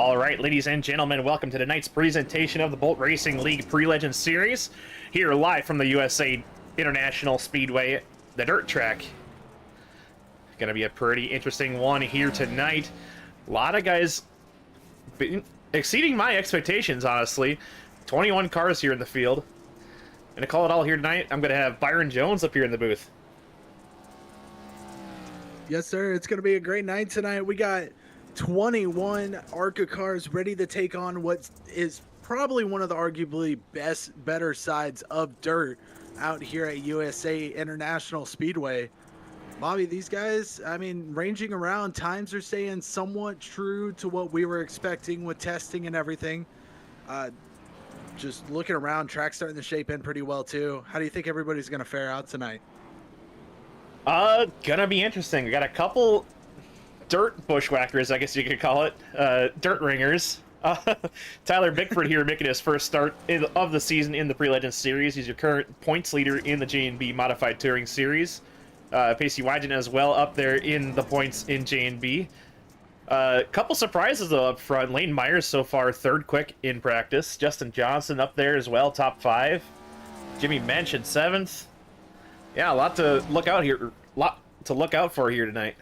All right, ladies and gentlemen, welcome to tonight's presentation of the Bolt Racing League Pre-Legend Series. Here live from the USA International Speedway, the dirt track. Gonna be a pretty interesting one here tonight. A lot of guys exceeding my expectations, honestly. 21 cars here in the field. And to call it all here tonight, I'm gonna have Byron Jones up here in the booth. Yes, sir. It's going to be a great night tonight. We got 21 ARCA cars ready to take on what is probably one of the arguably better sides of dirt out here at USA International Speedway. Bobby, these guys, I mean, ranging around, times are staying somewhat true to what we were expecting with testing and everything. Just looking around, track's starting to shape in pretty well, too. How do you think everybody's going to fare out tonight? Gonna be interesting. We got a couple dirt bushwhackers, I guess you could call it. Dirt ringers. Tyler Bickford here making his first start of the season in the Pre-Legend Series. He's your current points leader in the J&B Modified Touring Series. Pacey Wygen as well up there in the points in J&B. Couple surprises though up front. Lane Myers so far third quick in practice. Justin Johnson up there as well, top 5. Jimmy Mensch in 7th. Yeah, a lot to look out for here tonight.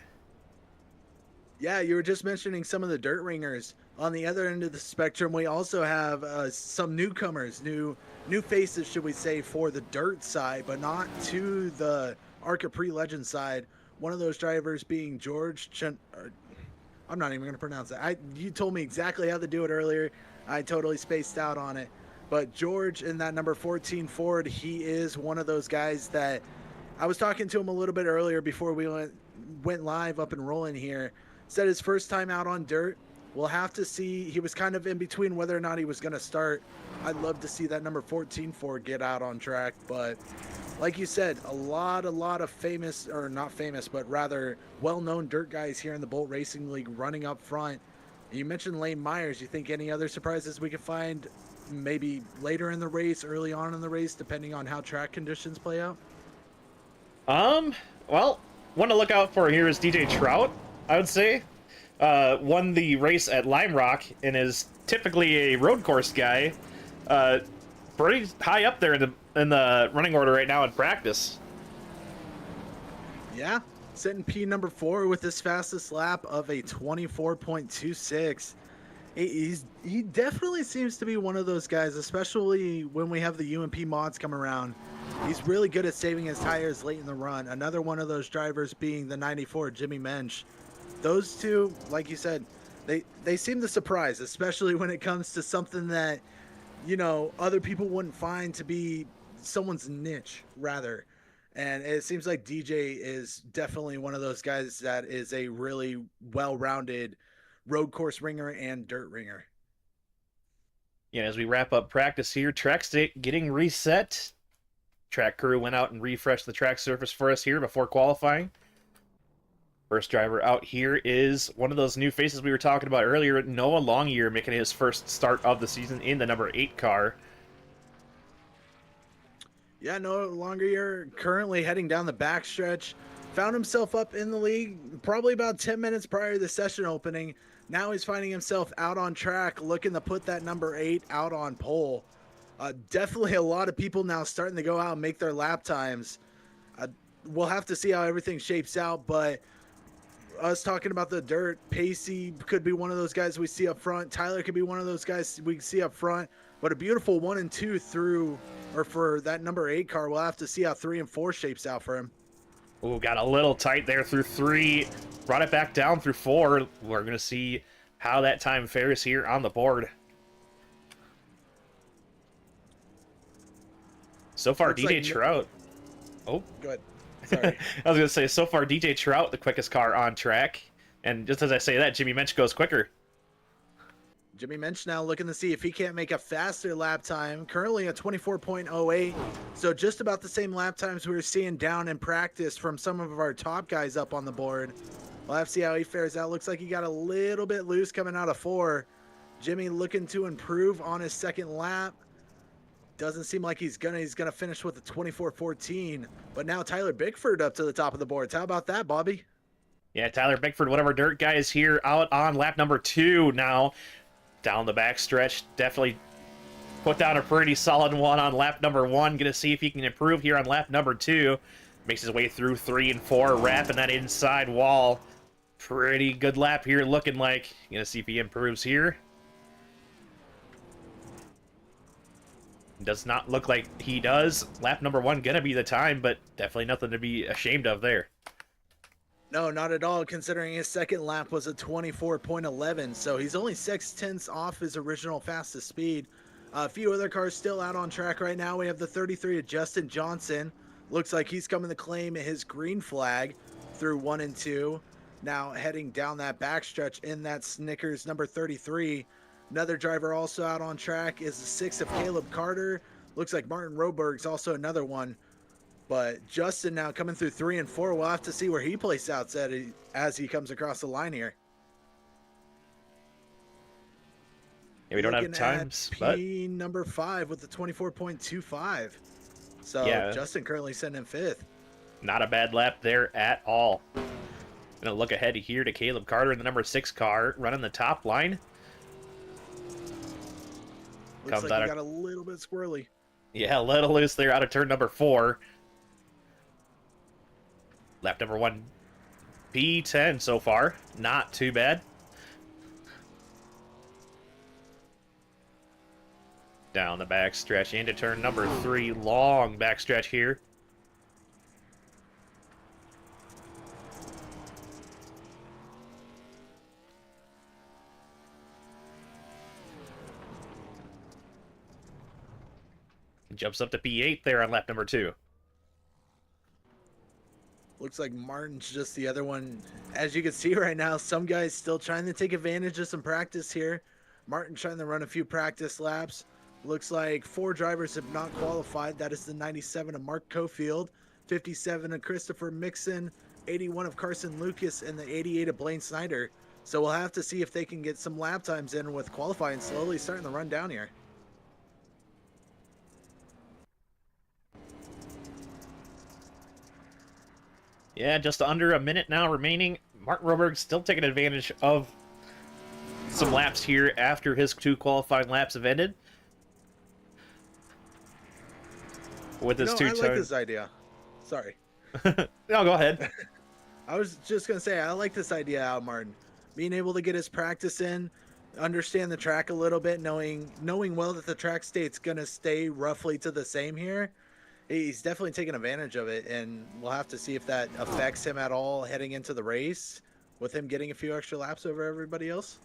Yeah, you were just mentioning some of the dirt ringers. On the other end of the spectrum, we also have some newcomers, new faces, should we say, for the dirt side, but not to the ARCA Pre-Legend side. One of those drivers being George I'm not even going to pronounce that. You told me exactly how to do it earlier. I totally spaced out on it. But George in that number 14 Ford, he is one of those guys that I was talking to him a little bit earlier before we went live up and rolling here. Said his first time out on dirt. We'll have to see. He was kind of in between whether or not he was going to start. I'd love to see that number 14 Ford get out on track. But like you said, a lot of famous, or not famous, but rather well-known dirt guys here in the Bolt Racing League running up front. You mentioned Lane Myers. You think any other surprises we could find maybe later in the race, early on in the race, depending on how track conditions play out? Well, one to look out for here is DJ Trout, I would say. Won the race at Lime Rock and is typically a road course guy. Pretty high up there in the running order right now in practice. Yeah, sitting P number 4 with his fastest lap of a 24.26. He definitely seems to be one of those guys, especially when we have the UMP mods come around. He's really good at saving his tires late in the run. Another one of those drivers being the 94 Jimmy Mensch. Those two, like you said, they seem to surprise, especially when it comes to something that, you know, other people wouldn't find to be someone's niche, rather. And it seems like DJ is definitely one of those guys that is a really well-rounded road course ringer and dirt ringer. Yeah, as we wrap up practice here, track state getting reset. Track crew went out and refreshed the track surface for us here before qualifying. First driver out here is one of those new faces we were talking about earlier, Noah Longyear, making his first start of the season in the number 8 car. Yeah, Noah Longyear currently heading down the backstretch. Found himself up in the league probably about 10 minutes prior to the session opening. Now he's finding himself out on track, looking to put that number 8 out on pole. Definitely a lot of people now starting to go out and make their lap times. We'll have to see how everything shapes out, but us talking about the dirt, Pacey could be one of those guys we see up front. Tyler could be one of those guys we see up front. But a beautiful 1 and 2 for that number 8 car. We'll have to see how 3 and 4 shapes out for him. Ooh, got a little tight there through 3. Brought it back down through 4. We're going to see how that time fares here on the board. So far, Looks DJ like Trout. Oh. Go ahead. Sorry. I was going to say, so far, DJ Trout, the quickest car on track. And just as I say that, Jimmy Mensch goes quicker. Jimmy Mensch now looking to see if he can't make a faster lap time. Currently a 24.08. So just about the same lap times we were seeing down in practice from some of our top guys up on the board. We'll have to see how he fares out. Looks like he got a little bit loose coming out of 4. Jimmy looking to improve on his second lap. Doesn't seem like he's gonna finish with a 24.14. But now Tyler Bickford up to the top of the boards. How about that, Bobby? Yeah, Tyler Bickford, one of our dirt guys here, out on lap number 2 now. Down the back stretch, definitely put down a pretty solid one on lap number 1. Gonna see if he can improve here on lap number 2. Makes his way through 3 and 4, wrapping that inside wall. Pretty good lap here, looking like. Gonna see if he improves here. Does not look like he does. Lap number 1 gonna be the time, but definitely nothing to be ashamed of there. No, not at all, considering his second lap was a 24.11, so he's only 6/10 off his original fastest speed. A few other cars still out on track right now. We have the 33 of Justin Johnson. Looks like he's coming to claim his green flag through 1 and 2. Now heading down that backstretch in that Snickers number 33. Another driver also out on track is the 6 of Caleb Carter. Looks like Martin Roberg's also another one. But Justin now coming through 3 and 4. We'll have to see where he plays out as he comes across the line here. Yeah, we don't have times, but P number 5 with the 24.25. So yeah, Justin currently sitting in 5th. not a bad lap there at all. Gonna look ahead here to Caleb Carter in the number 6 car, running the top line. Looks like he got a little bit squirrely. Yeah, a little loose there out of turn number 4. Lap number 1, P10 so far. Not too bad. Down the backstretch into turn number 3. Long backstretch here. Jumps up to P8 there on lap number 2. Looks like Martin's just the other one. As you can see right now, some guys still trying to take advantage of some practice here. Martin trying to run a few practice laps. Looks like 4 drivers have not qualified. That is the 97 of Mark Cofield, 57 of Christopher Mixon, 81 of Carson Lucas, and the 88 of Blaine Snyder. So we'll have to see if they can get some lap times in with qualifying slowly starting to run down here. Yeah, just under a minute now remaining. Martin Roberg still taking advantage of some laps here after his 2 qualifying laps have ended. With his 2 turns. I like this idea. Sorry. No, go ahead. I was just going to say, I like this idea out, Martin. Being able to get his practice in, understand the track a little bit, knowing well that the track state's going to stay roughly to the same here. He's definitely taking advantage of it, and we'll have to see if that affects him at all heading into the race with him getting a few extra laps over everybody else.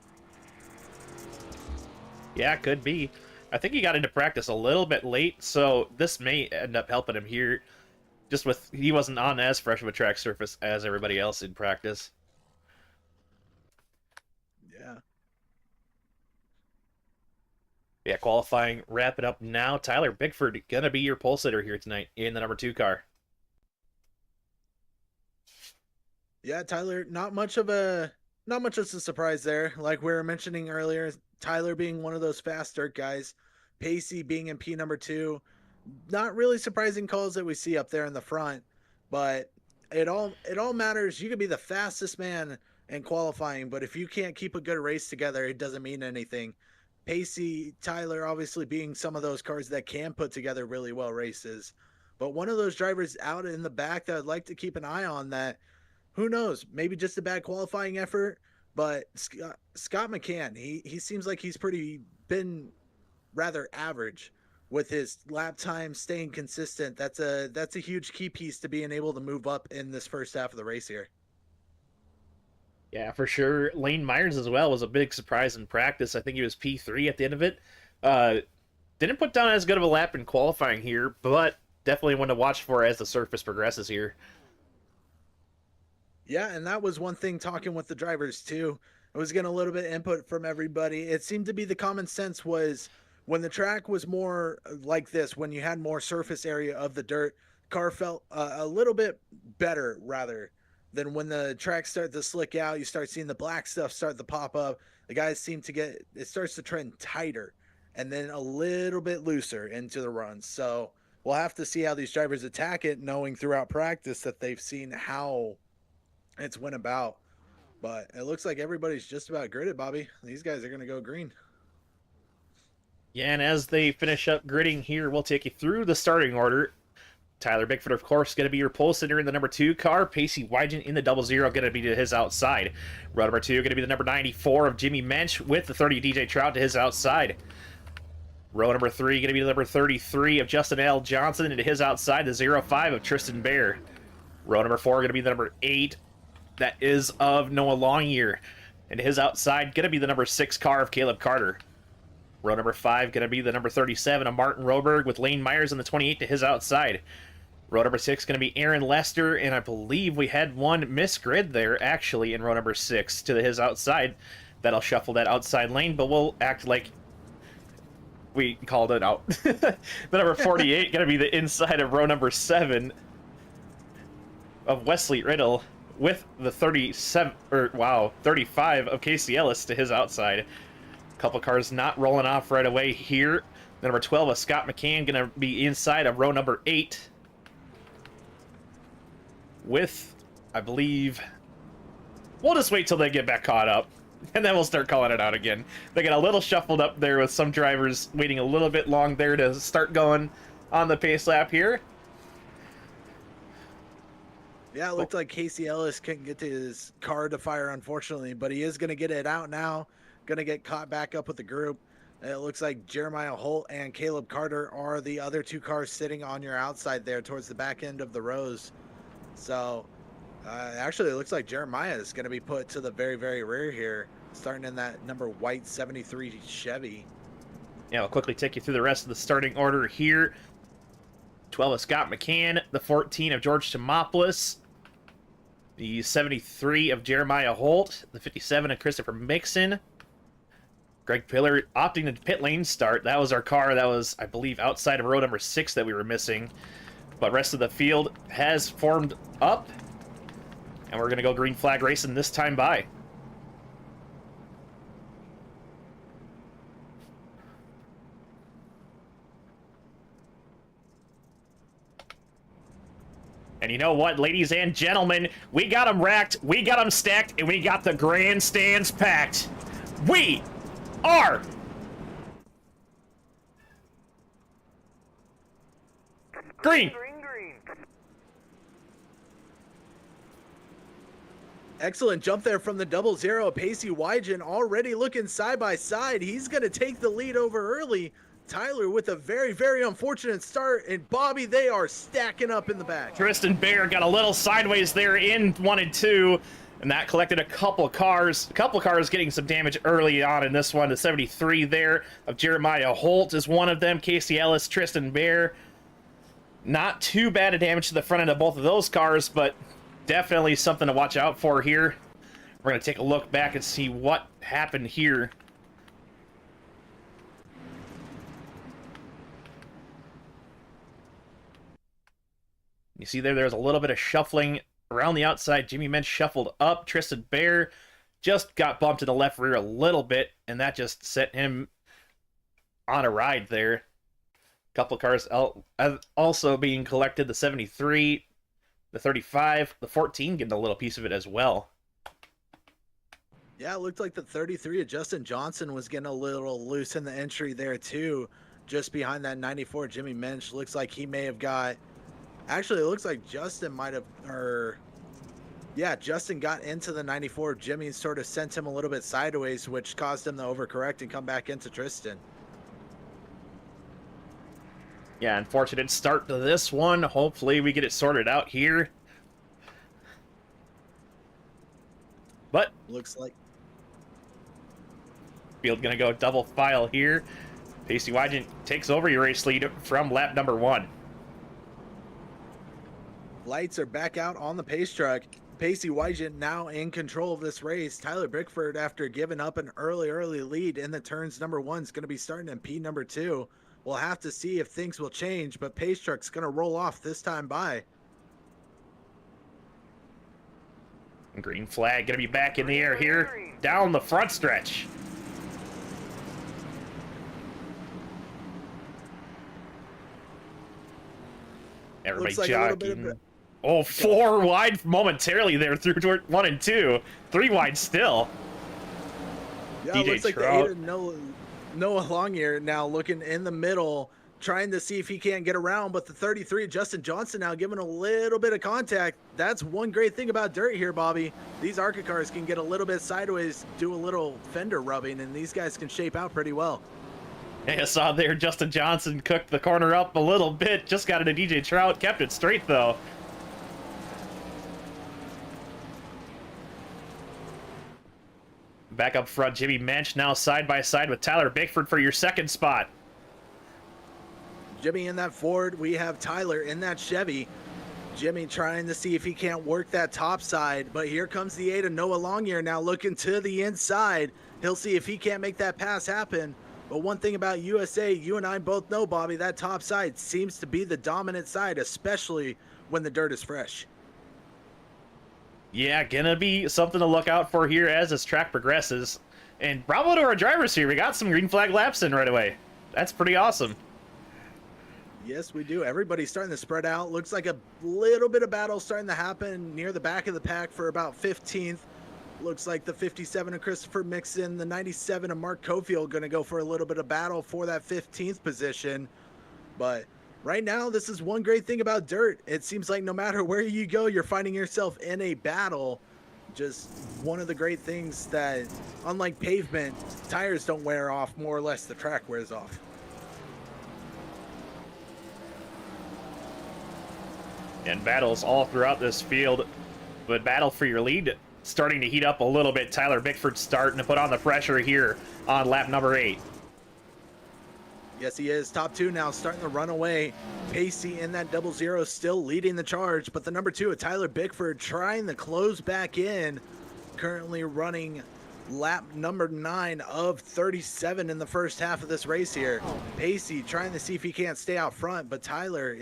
Yeah, could be. I think he got into practice a little bit late, so this may end up helping him here. Just with, he wasn't on as fresh of a track surface as everybody else in practice. Yeah. Yeah, qualifying, wrap it up now. Tyler Bickford gonna be your pole sitter here tonight in the number 2 car. Yeah, Tyler, not much of a surprise there. Like we were mentioning earlier, Tyler being one of those fast dirt guys, Pacey being in P number 2. Not really surprising calls that we see up there in the front, but it all matters. You could be the fastest man in qualifying, but if you can't keep a good race together, it doesn't mean anything. Pacey, Tyler, obviously being some of those cars that can put together really well races. But one of those drivers out in the back that I'd like to keep an eye on, that who knows, maybe just a bad qualifying effort, but Scott McCann, he seems like he's been rather average with his lap time staying consistent. That's a huge key piece to being able to move up in this first half of the race here. Yeah, for sure. Lane Myers as well was a big surprise in practice. I think he was P3 at the end of it. Didn't put down as good of a lap in qualifying here, but definitely one to watch for as the surface progresses here. Yeah, and that was one thing talking with the drivers too. I was getting a little bit of input from everybody. It seemed to be the common sense was when the track was more like this, when you had more surface area of the dirt, car felt a little bit better rather than when the track started to slick out. You start seeing the black stuff start to pop up. The guys seem to it starts to trend tighter and then a little bit looser into the runs. So we'll have to see how these drivers attack it, knowing throughout practice that they've seen how it's went about. But it looks like everybody's just about gridded, Bobby. These guys are going to go green. Yeah, and as they finish up gridding here, we'll take you through the starting order. Tyler Bickford, of course, going to be your pole sitter in the number 2 car. Pacey Wygant in the 00 going to be to his outside. Row number 2 going to be the number 94 of Jimmy Mensch with the 30 DJ Trout to his outside. Row number 3 going to be the number 33 of Justin L. Johnson and to his outside, the 05 of Tristan Bear. Row number 4 going to be the number 8, that is of Noah Longyear. And to his outside, going to be the number 6 car of Caleb Carter. Row number 5 going to be the number 37 of Martin Roberg with Lane Myers in the 28 to his outside. Row number 6 going to be Aaron Lester, and I believe we had one misgrid there, actually, in row number 6 to his outside. That'll shuffle that outside lane, but we'll act like we called it out. The number 48 going to be the inside of row number 7 of Wesley Riddle with the 35 of Casey Ellis to his outside. Couple cars not rolling off right away here. The number 12 of Scott McCann going to be inside of row number 8 with, I believe, we'll just wait till they get back caught up, and then we'll start calling it out again. They get a little shuffled up there with some drivers waiting a little bit long there to start going on the pace lap here. Yeah, it looked like Casey Ellis couldn't get to his car to fire, unfortunately, but he is going to get it out now. Going to get caught back up with the group. It looks like Jeremiah Holt and Caleb Carter are the other 2 cars sitting on your outside there towards the back end of the rows. So, actually, it looks like Jeremiah is going to be put to the very, very rear here, starting in that number white 73 Chevy. Yeah, I'll quickly take you through the rest of the starting order here. 12 of Scott McCann, the 14 of George Timopoulos, the 73 of Jeremiah Holt, the 57 of Christopher Mixon. Greg Pillar opting to pit lane start. That was our car. That was, I believe, outside of row number 6 that we were missing. But rest of the field has formed up. And we're going to go green flag racing this time by. And you know what, ladies and gentlemen? We got them racked, we got them stacked, and we got the grandstands packed. We are green. Excellent jump there from the 00. Pacey Wygant already looking side by side. He's going to take the lead over early. Tyler with a very, very unfortunate start, and Bobby, they are stacking up in the back. Tristan Bear got a little sideways there in 1 and 2, and that collected a couple cars. A couple cars getting some damage early on in this one. The 73 there of Jeremiah Holt is one of them. Casey Ellis, Tristan Bear. Not too bad of damage to the front end of both of those cars, but definitely something to watch out for here. We're going to take a look back and see what happened here. You see there's a little bit of shuffling around the outside. Jimmy Mensch shuffled up. Tristan Bear just got bumped to the left rear a little bit, and that just set him on a ride there. A couple cars also being collected. The 73, the 35, the 14 getting a little piece of it as well. Yeah, it looked like the 33 of Justin Johnson was getting a little loose in the entry there too. Just behind that 94 Jimmy Mensch. Looks like he may have got... Actually, it looks like Justin might have... Yeah, Justin got into the 94. Jimmy sort of sent him a little bit sideways, which caused him to overcorrect and come back into Tristan. Yeah, unfortunate start to this one. Hopefully we get it sorted out here. But looks like field gonna go double file here. Pacey Wygant takes over your race lead from lap number 1. Lights are back out on the pace truck. Pacey Wygant now in control of this race. Tyler Bickford, after giving up an early lead in the turns number 1, is going to be starting in P number 2. We'll have to see if things will change, but pace truck's going to roll off this time by. Green flag gonna be back in the air here down the front stretch. Everybody like jogging. Oh, 4 wide momentarily there through 1 and 2. 3 wide still. Yeah, DJ looks like Trout. the Noah Longyear now looking in the middle, trying to see if he can't get around, but the 33, Justin Johnson, now giving a little bit of contact. That's one great thing about dirt here, Bobby. These ARCA cars can get a little bit sideways, do a little fender rubbing, and these guys can shape out pretty well. Yeah, I saw there Justin Johnson cooked the corner up a little bit, just got into DJ Trout, kept it straight though. Back up front, Jimmy Mensch now side by side with Tyler Bickford for your second spot. Jimmy in that Ford, we have Tyler in that Chevy. Jimmy trying to see if he can't work that top side, but here comes the 8 of Noah Longyear now looking to the inside. He'll see if he can't make that pass happen. But one thing about USA, you and I both know, Bobby, that top side seems to be the dominant side, especially when the dirt is fresh. Yeah, gonna be something to look out for here as this track progresses. And bravo to our drivers here. We got some green flag laps in right away. That's pretty awesome. Yes, we do. Everybody's starting to spread out. Looks like a little bit of battle starting to happen near the back of the pack for about 15th. Looks like the 57 of Christopher Mixon, the 97 of Mark Cofield going to go for a little bit of battle for that 15th position. But right now, this is one great thing about dirt. It seems like no matter where you go, you're finding yourself in a battle. Just one of the great things that, unlike pavement, tires don't wear off, more or less the track wears off. And battles all throughout this field, but battle for your lead starting to heat up a little bit. Tyler Bickford starting to put on the pressure here on lap number 8. Yes, he is. Top 2 now starting to run away. Pacey in that 00 still leading the charge, but the number 2 of Tyler Bickford trying to close back in. Currently running lap number 9 of 37 in the first half of this race here. Pacey trying to see if he can't stay out front, but Tyler,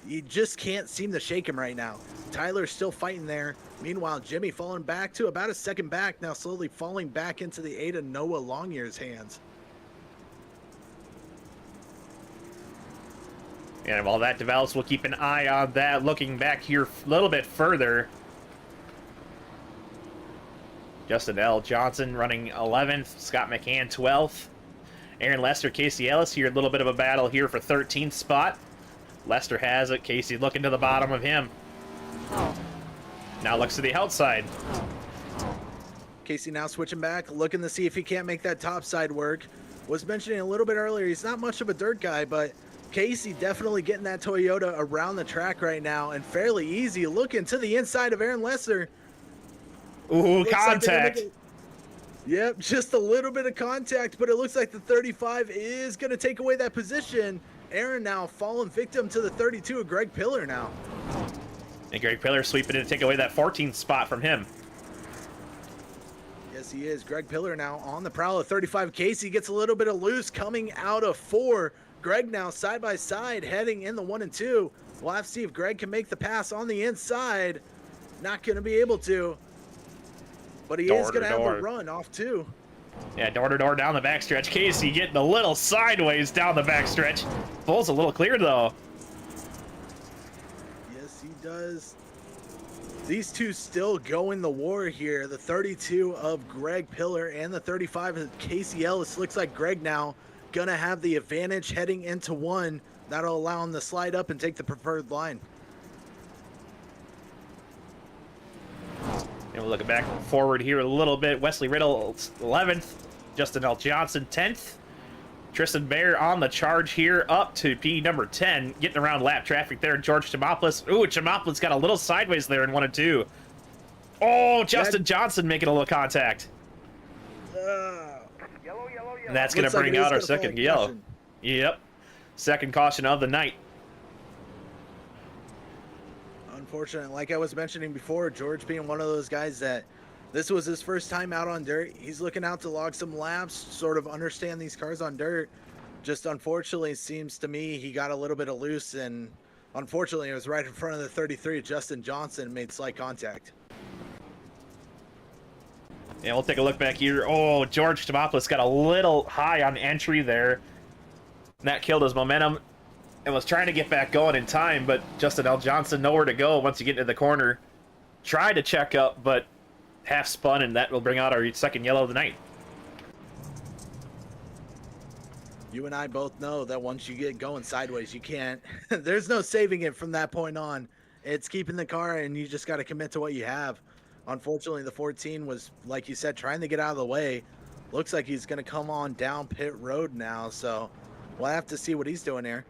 you just can't seem to shake him right now. Tyler's still fighting there. Meanwhile, Jimmy falling back to about a second back, now slowly falling back into the 8 of Noah Longyear's hands. And while that develops, we'll keep an eye on that. Looking back here a little bit further, Justin L. Johnson running 11th, Scott McCann 12th. Aaron Lester, Casey Ellis here, a little bit of a battle here for 13th spot. Lester has it. Casey looking to the bottom of him. Now looks to the outside. Casey now switching back, looking to see if he can't make that top side work. Was mentioning a little bit earlier, he's not much of a dirt guy, but Casey definitely getting that Toyota around the track right now and fairly easy. Looking to the inside of Aaron Lester. Ooh, contact. Yep, just a little bit of contact, but it looks like the 35 is going to take away that position. Aaron now falling victim to the 32 of Greg Pillar now. And Greg Pillar sweeping in to take away that 14th spot from him. Yes, he is. Greg Pillar now on the prowl of 35. Casey gets a little bit of loose coming out of 4. Greg now side by side heading in the 1 and 2. We'll have to see if Greg can make the pass on the inside. Not going to be able to. But he is going to have a run off 2. Yeah, door to door down the backstretch. Casey getting a little sideways down the backstretch. Pulls a little clear though. Yes, he does. These two still going the war here. The 32 of Greg Pillar and the 35 of Casey Ellis. Looks like Greg now gonna have the advantage heading into 1. That'll allow him to slide up and take the preferred line. And we're looking back forward here a little bit. Wesley Riddle 11th, Justin L. Johnson 10th. Tristan Baer on the charge here up to P number 10, getting around lap traffic there. George Chimopoulos. Ooh, Chimopoulos got a little sideways there in 1 and 2. Oh, Justin Johnson making a little contact. And that's going to bring out our second yellow. Yep. Second caution of the night. Unfortunate, like I was mentioning before, George being one of those guys that this was his first time out on dirt. He's looking out to log some laps, sort of understand these cars on dirt. Just unfortunately, seems to me he got a little bit of loose, and unfortunately it was right in front of the 33. Justin Johnson made slight contact. Yeah, we'll take a look back here. Oh, George Chimopoulos got a little high on entry there. And that killed his momentum. And was trying to get back going in time, but Justin L. Johnson nowhere to go once you get into the corner. Tried to check up, but half spun, and that will bring out our second yellow of the night. You and I both know that once you get going sideways, you can't. There's no saving it from that point on. It's keeping the car, and you just got to commit to what you have. Unfortunately, the 14 was, like you said, trying to get out of the way. Looks like he's going to come on down pit road now, so we'll have to see what he's doing here.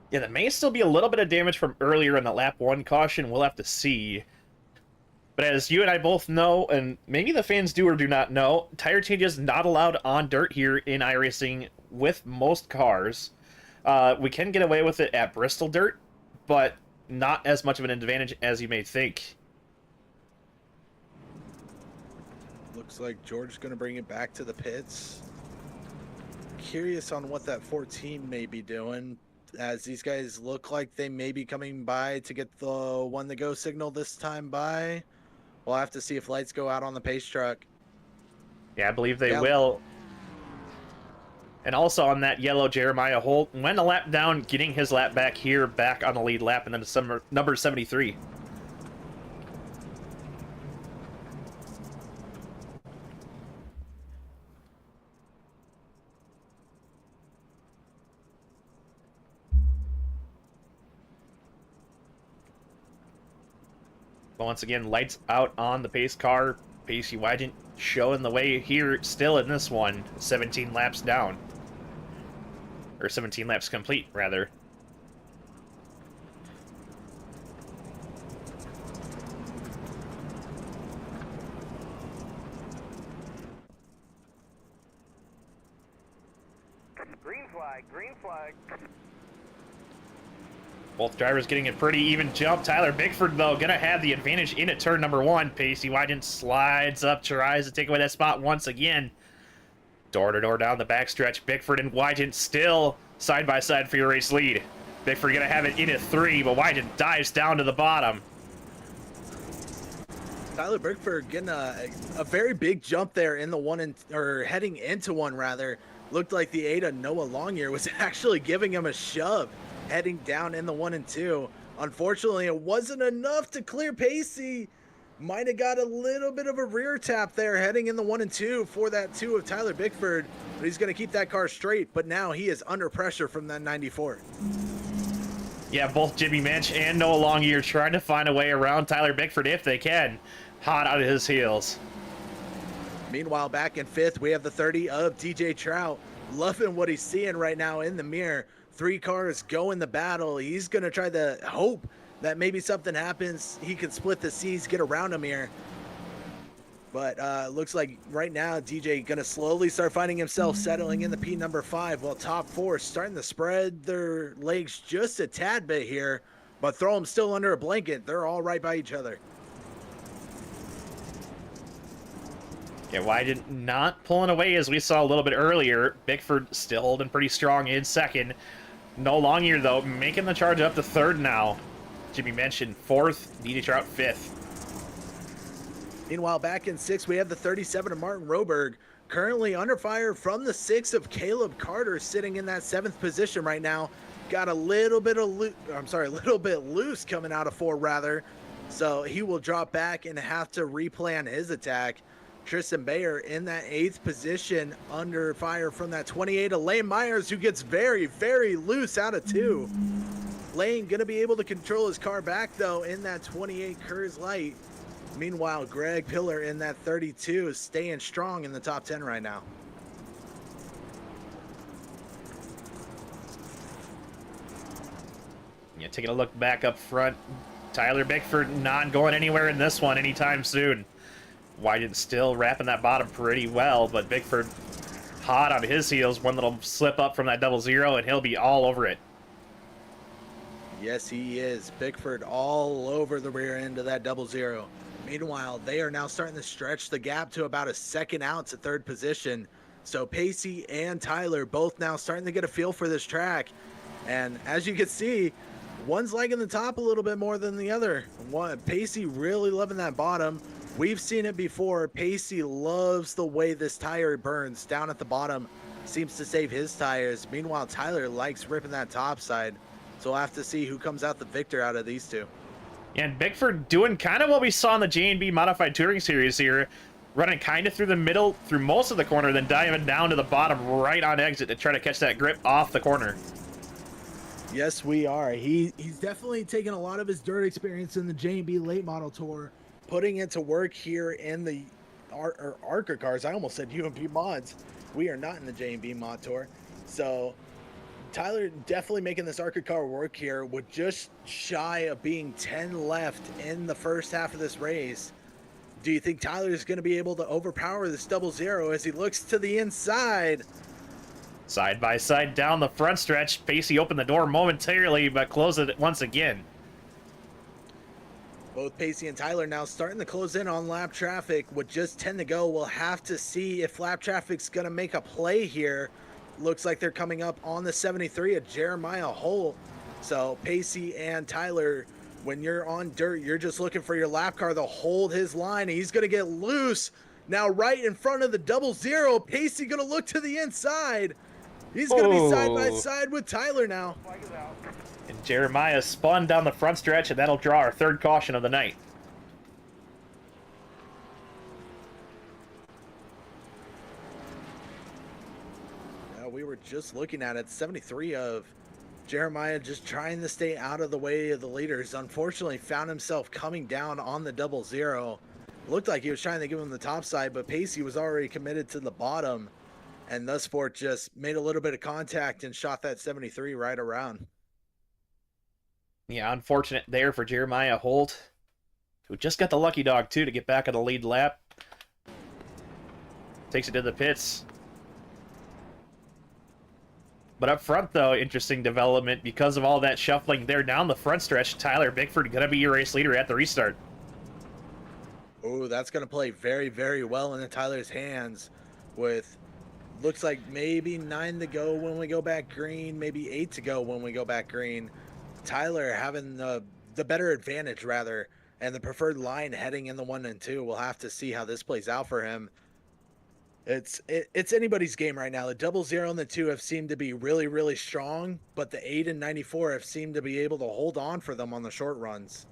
Yeah, there may still be a little bit of damage from earlier in the lap 1 caution. We'll have to see. But as you and I both know, and maybe the fans do or do not know, tire changes not allowed on dirt here in iRacing with most cars. We can get away with it at Bristol dirt, but not as much of an advantage as you may think. Looks like George's going to bring it back to the pits. Curious on what that 14 may be doing, as these guys look like they may be coming by to get the one to go signal this time by. We'll have to see if lights go out on the pace truck. Yeah, I believe they will. And also on that yellow, Jeremiah Holt went a lap down, getting his lap back here, back on the lead lap, and then number 73. But once again, lights out on the pace car. Pacey Wygant showing the way here still in this one. 17 laps down. Or 17 laps complete, rather. Green flag, green flag. Both drivers getting a pretty even jump. Tyler Bickford, though, going to have the advantage into turn number 1. Pacey Wygant slides up, tries to take away that spot once again. Door-to-door down the backstretch. Bickford and Wygant still side-by-side for your race lead. Bickford going to have it into 3, but Wygant dives down to the bottom. Tyler Bickford getting a very big jump there in the one, or heading into one, rather. Looked like the Ada Noah Longyear was actually giving him a shove, heading down in the 1 and 2. Unfortunately, it wasn't enough to clear Pacey. Might have got a little bit of a rear tap there heading in the 1 and 2 for that 2 of Tyler Bickford, but he's going to keep that car straight. But now he is under pressure from that 94. Yeah, both Jimmy Minch and Noah Longyear trying to find a way around Tyler Bickford if they can. Hot out of his heels. Meanwhile, back in 5th, we have the 30 of DJ Trout. Loving what he's seeing right now in the mirror. 3 cars go in the battle. He's going to try to hope that maybe something happens. He can split the C's, get around him here. But looks like right now DJ going to slowly start finding himself settling in the P number 5, while top 4 starting to spread their legs just a tad bit here, but throw them still under a blanket. They're all right by each other. Yeah, Wygant not pulling away as we saw a little bit earlier. Bickford still holding pretty strong in 2nd. No Longyear, though, making the charge up to 3rd now. Jimmy mentioned 4th, DJ Trout 5th. Meanwhile, back in 6th, we have the 37 of Martin Roberg, currently under fire from the 6 of Caleb Carter, sitting in that 7th position right now. Got a little bit loose coming out of 4, rather. So he will drop back and have to replan his attack. Tristan Bayer in that 8th position, under fire from that 28 of Lane Myers, who gets very, very loose out of 2. Lane going to be able to control his car back, though, in that 28 Coors Light. Meanwhile, Greg Pillar in that 32 is staying strong in the top 10 right now. Yeah, taking a look back up front. Tyler Bickford not going anywhere in this one anytime soon. Wygant still wrapping that bottom pretty well, but Bickford hot on his heels. One little slip up from that 00, and he'll be all over it. Yes, he is. Bickford all over the rear end of that 00. Meanwhile, they are now starting to stretch the gap to about a 2nd out to 3rd position. So Pacey and Tyler both now starting to get a feel for this track. And as you can see, one's liking the top a little bit more than the other. Pacey really loving that bottom. We've seen it before. Pacey loves the way this tire burns down at the bottom. Seems to save his tires. Meanwhile, Tyler likes ripping that top side. So we'll have to see who comes out the victor out of these 2. And Bickford doing kind of what we saw in the J&B Modified Touring Series here. running kind of through the middle, through most of the corner, then diving down to the bottom right on exit to try to catch that grip off the corner. Yes, we are. He's definitely taken a lot of his dirt experience in the J&B late model tour, putting it to work here in the ARCA cars. I almost said UMP mods. We are not in the J&B mod tour. So Tyler definitely making this ARCA car work here with just shy of being 10 left in the first half of this race. Do you think Tyler is going to be able to overpower this 00 as he looks to the inside? Side by side down the front stretch. Pacey opened the door momentarily, but closed it once again. Both Pacey and Tyler now starting to close in on lap traffic with just 10 to go. We'll have to see if lap traffic's going to make a play here. Looks like they're coming up on the 73 at Jeremiah Hole. So Pacey and Tyler, when you're on dirt, you're just looking for your lap car to hold his line. He's going to get loose. Now right in front of the 00, Pacey going to look to the inside. He's going to be side by side with Tyler now. Flag is out. And Jeremiah spun down the front stretch, and that'll draw our third caution of the night. We were just looking at it. 73 of Jeremiah just trying to stay out of the way of the leaders. Unfortunately, found himself coming down on the 00. Looked like he was trying to give him the top side, but Pacey was already committed to the bottom. And thus Fort just made a little bit of contact and shot that 73 right around. Yeah, unfortunate there for Jeremiah Holt, who just got the lucky dog, too, to get back on the lead lap. Takes it to the pits. But up front, though, interesting development. Because of all that shuffling there down the front stretch, Tyler Bickford going to be your race leader at the restart. Oh, that's going to play very, very well into Tyler's hands with... looks like maybe 9 to go when we go back green, maybe 8 to go when we go back green. Tyler having the better advantage, rather, and the preferred line heading in the 1 and 2. We'll have to see how this plays out for him. It's anybody's game right now. The 00 and the 2 have seemed to be really, really strong, but the 8 and 94 have seemed to be able to hold on for them on the short runs.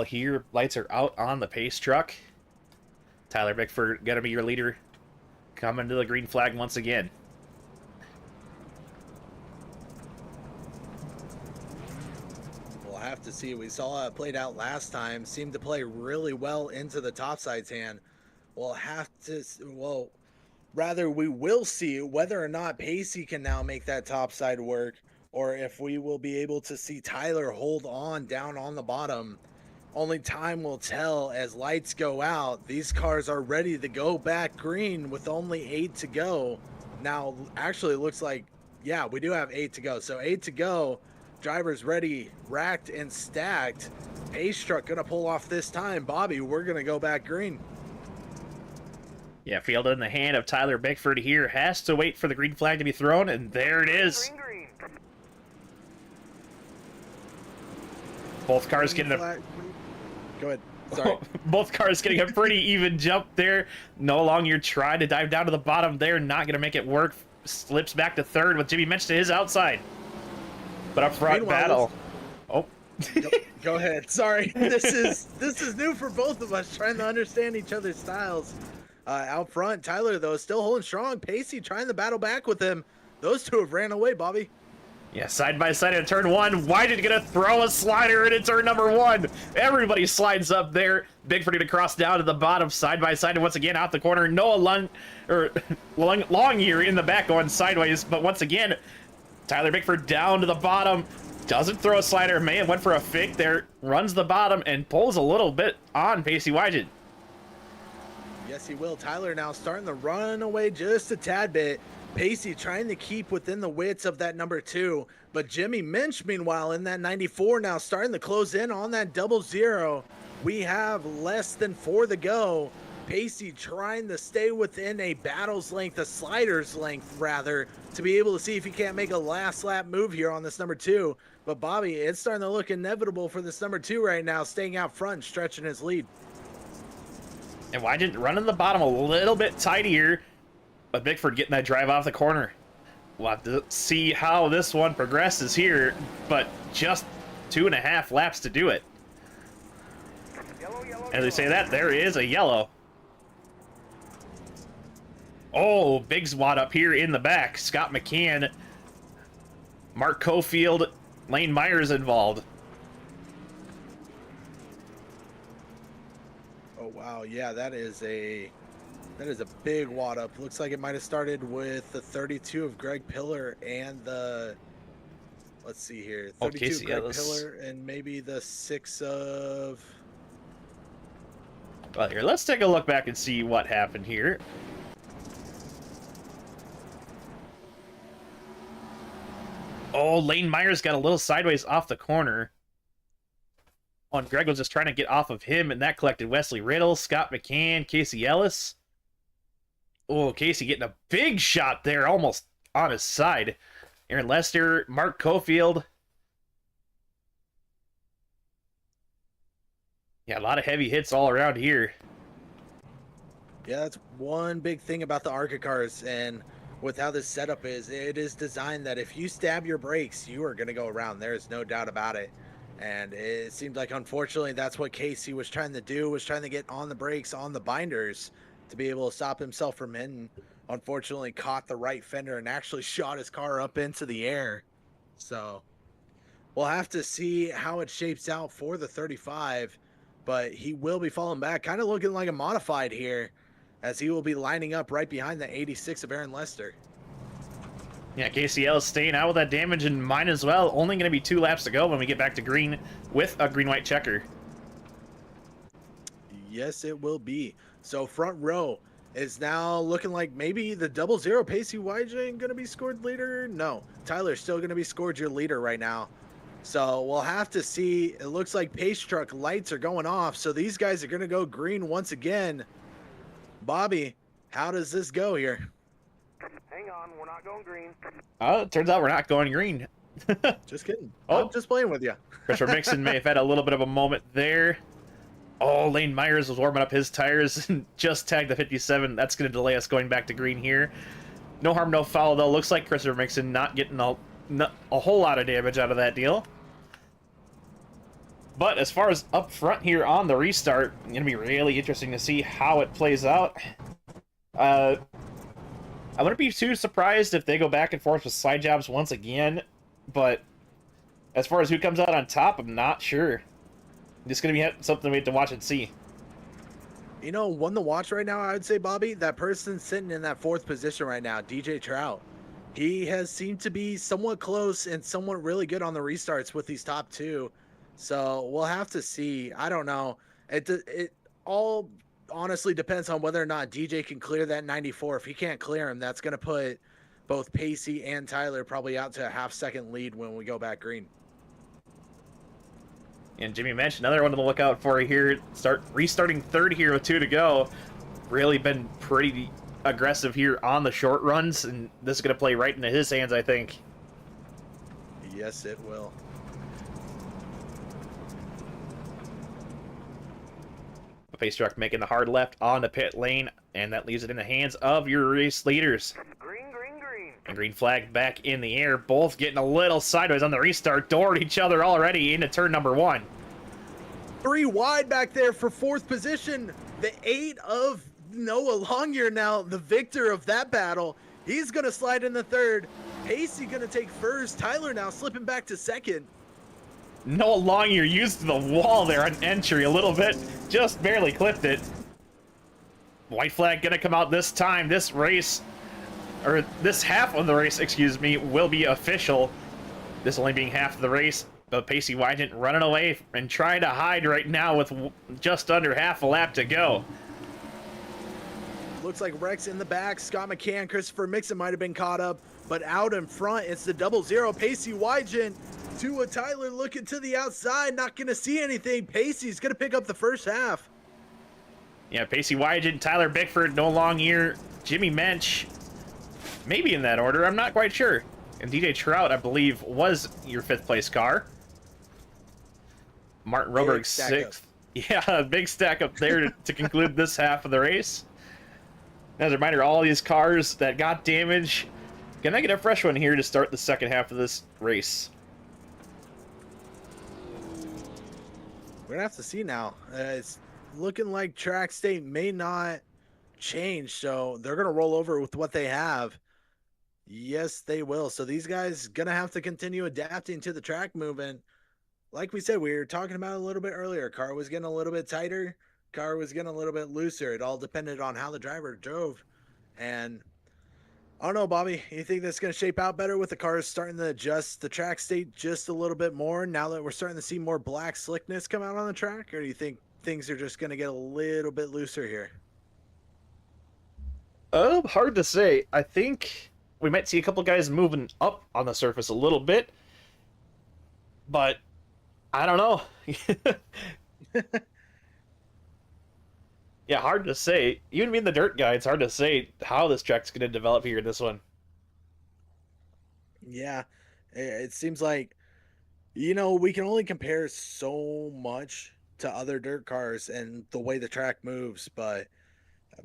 Here, lights are out on the pace truck. Tyler Bickford gonna be your leader, coming to the green flag once again. We'll have to see. We saw how it played out last time. Seemed to play really well into the topside's hand. We'll have to, well, rather we will see whether or not Pacey can now make that topside work, or if we will be able to see Tyler hold on down on the bottom. Only time will tell as lights go out. These cars are ready to go back green with only 8 to go. Now, actually, it looks like, yeah, we do have 8 to go. So 8 to go. Drivers ready, racked and stacked. Pace truck gonna pull off this time. Bobby, we're gonna go back green. Yeah, field in the hand of Tyler Bickford here. Has to wait for the green flag to be thrown, and there it is. Green, green. Both cars getting a... Go ahead. Sorry. Both cars getting a pretty even jump there. No longer trying to dive down to the bottom there. Not going to make it work. Slips back to third with Jimmy Mensch to his outside. But up front battle. Oh. Go ahead. Sorry. This is new for both of us, trying to understand each other's styles. Out front, Tyler, though, still holding strong. Pacey trying to battle back with him. Those two have ran away, Bobby. Yeah, side by side in turn 1. Whited gonna throw a slider into turn number 1. Everybody slides up there. Bigford gonna cross down to the bottom, side by side, and once again out the corner. Noah Longyear in the back going sideways, but once again, Tyler Bickford down to the bottom. Doesn't throw a slider. May have went for a fake there. Runs the bottom and pulls a little bit on Pacey Wygen. Yes, he will. Tyler now starting to run away just a tad bit. Pacey trying to keep within the widths of that number 2. But Jimmy Minch, meanwhile, in that 94 now starting to close in on that 00. We have less than 4 to go. Pacey trying to stay within a battle's length, a slider's length, rather, to be able to see if he can't make a last lap move here on this number 2. But Bobby, it's starting to look inevitable for this number 2 right now, staying out front, stretching his lead. And Wygant running the bottom a little bit tighter, but Bickford getting that drive off the corner. We'll have to see how this one progresses here, but just 2.5 laps to do it. Yellow, yellow, As they say that, there is a yellow. Oh, big swat up here in the back. Scott McCann, Mark Cofield, Lane Myers involved. Oh wow, yeah, that is a big wad up. Looks like it might have started with the 32 of Greg Pillar and the, let's see here, 32 Casey of Greg Ellis. Pillar and maybe the 6 of. Well, here, let's take a look back and see what happened here. Oh, Lane Myers got a little sideways off the corner. Oh, and Greg was just trying to get off of him, and that collected Wesley Riddle, Scott McCann, Casey Ellis. Oh, Casey getting a big shot there, almost on his side. Aaron Lester, Mark Cofield. Yeah, a lot of heavy hits all around here. Yeah, that's one big thing about the ARCA cars, and with how this setup is, it is designed that if you stab your brakes, you are going to go around. There is no doubt about it. And it seems like, unfortunately, that's what Casey was trying to do, was trying to get on the brakes, on the binders, to be able to stop himself from hitting. Unfortunately, caught the right fender and actually shot his car up into the air. So we'll have to see how it shapes out for the 35, but he will be falling back, kind of looking like a modified here, as he will be lining up right behind the 86 of Aaron Lester. Yeah, KCL is staying out with that damage in mind as well. Only going to be 2 laps to go when we get back to green with a green-white checker. Yes, it will be. So front row is now looking like maybe the 00 Pacey YJ going to be scored leader. No, Tyler's still going to be scored your leader right now. So we'll have to see. It looks like Pace Truck lights are going off. So these guys are going to go green once again. Bobby, how does this go here? Hang on, we're not going green. It turns out we're not going green. Just kidding. Oh. I'm just playing with you. Christopher Mixon may have had a little bit of a moment there. Oh, Lane Myers was warming up his tires and just tagged the 57. That's going to delay us going back to green here. No harm, no foul, though. Looks like Christopher Mixon not getting a whole lot of damage out of that deal. But as far as up front here on the restart, it's going to be really interesting to see how it plays out. I wouldn't be too surprised if they go back and forth with side jobs once again, but as far as who comes out on top, I'm not sure. It's going to be something we have to watch and see. You know, one to watch right now, I would say, Bobby, that person sitting in that 4th position right now, DJ Trout. He has seemed to be somewhat close and somewhat really good on the restarts with these top 2. So we'll have to see. I don't know. It all honestly depends on whether or not DJ can clear that 94. If he can't clear him, that's going to put both Pacey and Tyler probably out to a half-second lead when we go back green. And Jimmy mentioned another one to look out for here. Restarting 3rd here with 2 to go. Really been pretty aggressive here on the short runs, and this is going to play right into his hands, I think. Yes, it will. Pace truck making the hard left on the pit lane, and that leaves it in the hands of your race leaders. Green, green, green. And green flag back in the air, both getting a little sideways on the restart, doored each other already into turn number 1. 3 wide back there for 4th position. The 8 of Noah Longyear now, the victor of that battle. He's going to slide in the 3rd. Pacey going to take 1st. Tyler now slipping back to 2nd. Noah Longyear used the wall there on entry a little bit, just barely clipped it. White flag gonna come out this time. This race, or this half of the race, excuse me, will be official. This only being half of the race, but Pacey Wygant running away and trying to hide right now with just under half a lap to go. Looks like Rex in the back. Scott McCann, Christopher Mixon might have been caught up, but out in front, it's the 00. Pacey Wygen to a Tyler looking to the outside, not going to see anything. Pacey's going to pick up the first half. Yeah, Pacey Wygen, Tyler Bickford, No Long Year, Jimmy Mensch, maybe in that order. I'm not quite sure. And DJ Trout, I believe, was your 5th place car. Martin Roberg, 6th. Yeah, big stack up there to conclude this half of the race. As a reminder, all these cars that got damage, gonna get a fresh one here to start the second half of this race. We're gonna have to see now. It's looking like track state may not change, so they're gonna roll over with what they have. Yes, they will. So these guys gonna have to continue adapting to the track movement. Like we said, we were talking about a little bit earlier. Car was getting a little bit tighter. Car was getting a little bit looser. It all depended on how the driver drove. And I don't know, Bobby, you think that's going to shape out better with the cars starting to adjust the track state just a little bit more now that we're starting to see more black slickness come out on the track? Or do you think things are just going to get a little bit looser here? Hard to say. I think we might see a couple guys moving up on the surface a little bit. But I don't know. Yeah, hard to say. Even being the dirt guy, it's hard to say how this track's going to develop here in this one. Yeah, it seems like, we can only compare so much to other dirt cars and the way the track moves, but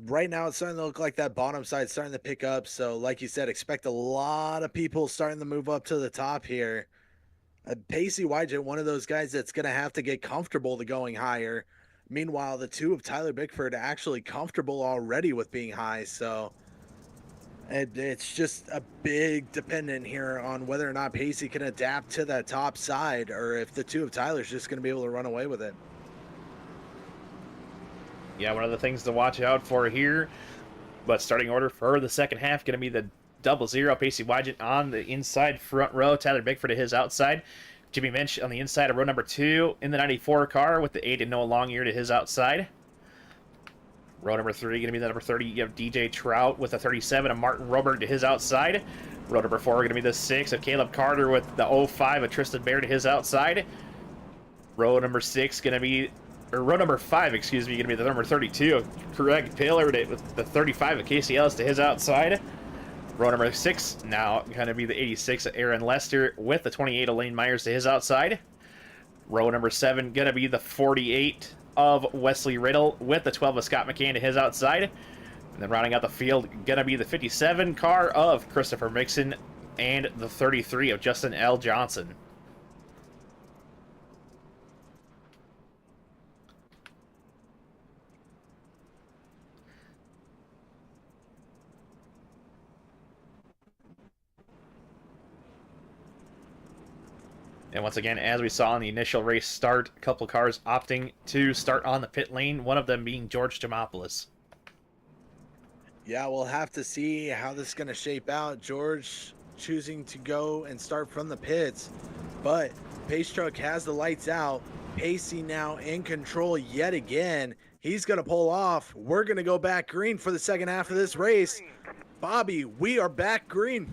right now it's starting to look like that bottom side's starting to pick up. So like you said, expect a lot of people starting to move up to the top here. Pacey Wygen, one of those guys that's going to have to get comfortable to going higher. Meanwhile, the 2 of Tyler Bickford are actually comfortable already with being high. So it's just a big dependent here on whether or not Pacey can adapt to that top side or if the 2 of Tyler's just going to be able to run away with it. Yeah, one of the things to watch out for here, but starting order for the second half, going to be the 00, Pacey Wygen on the inside front row, Tyler Bickford to his outside, Jimmy Mensch on the inside of row number 2 in the 94 car with the 8 and Noah Longyear to his outside. Row number 3 going to be the number 30. You have DJ Trout with the 37 of Martin Roberg to his outside. Row number 4 going to be the 6 of Caleb Carter with the 05 of Tristan Bear to his outside. Row number 6 going to be, or row number 5, excuse me, going to be the number 32 of Craig Taylor with the 35 of Casey Ellis to his outside. Row number 6 now going to be the 86 of Aaron Lester with the 28 of Lane Myers to his outside. Row number 7 going to be the 48 of Wesley Riddle with the 12 of Scott McCann to his outside. And then rounding out the field going to be the 57 car of Christopher Mixon and the 33 of Justin L. Johnson. And once again, as we saw in the initial race start, a couple cars opting to start on the pit lane, one of them being George Demopoulos. Yeah, we'll have to see how this is going to shape out. George choosing to go and start from the pits, but Pace Truck has the lights out. Pacey now in control yet again. He's going to pull off. We're going to go back green for the second half of this race. Bobby, we are back green.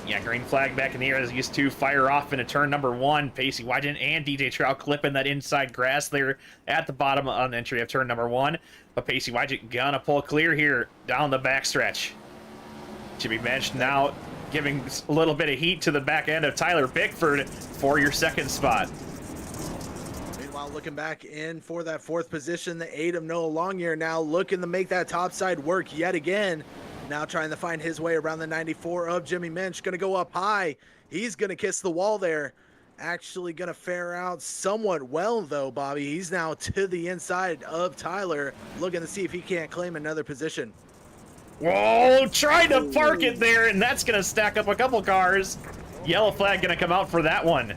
Yeah, green flag back in the air as these two fire off into turn number 1. Pacey Wygen and DJ Trout clipping that inside grass there at the bottom on the entry of turn number 1. But Pacey Wygen gonna pull clear here down the backstretch. Jimmy Mensch now giving a little bit of heat to the back end of Tyler Bickford for your second spot. Meanwhile, looking back in for that 4th position, the 8 of Noah Longyear now looking to make that top side work yet again. Now trying to find his way around the 94 of Jimmy Mensch. Going to go up high. He's going to kiss the wall there. Actually going to fare out somewhat well, though, Bobby. He's now to the inside of Tyler, looking to see if he can't claim another position. Whoa, trying to park it there, and that's going to stack up a couple cars. Yellow flag going to come out for that one.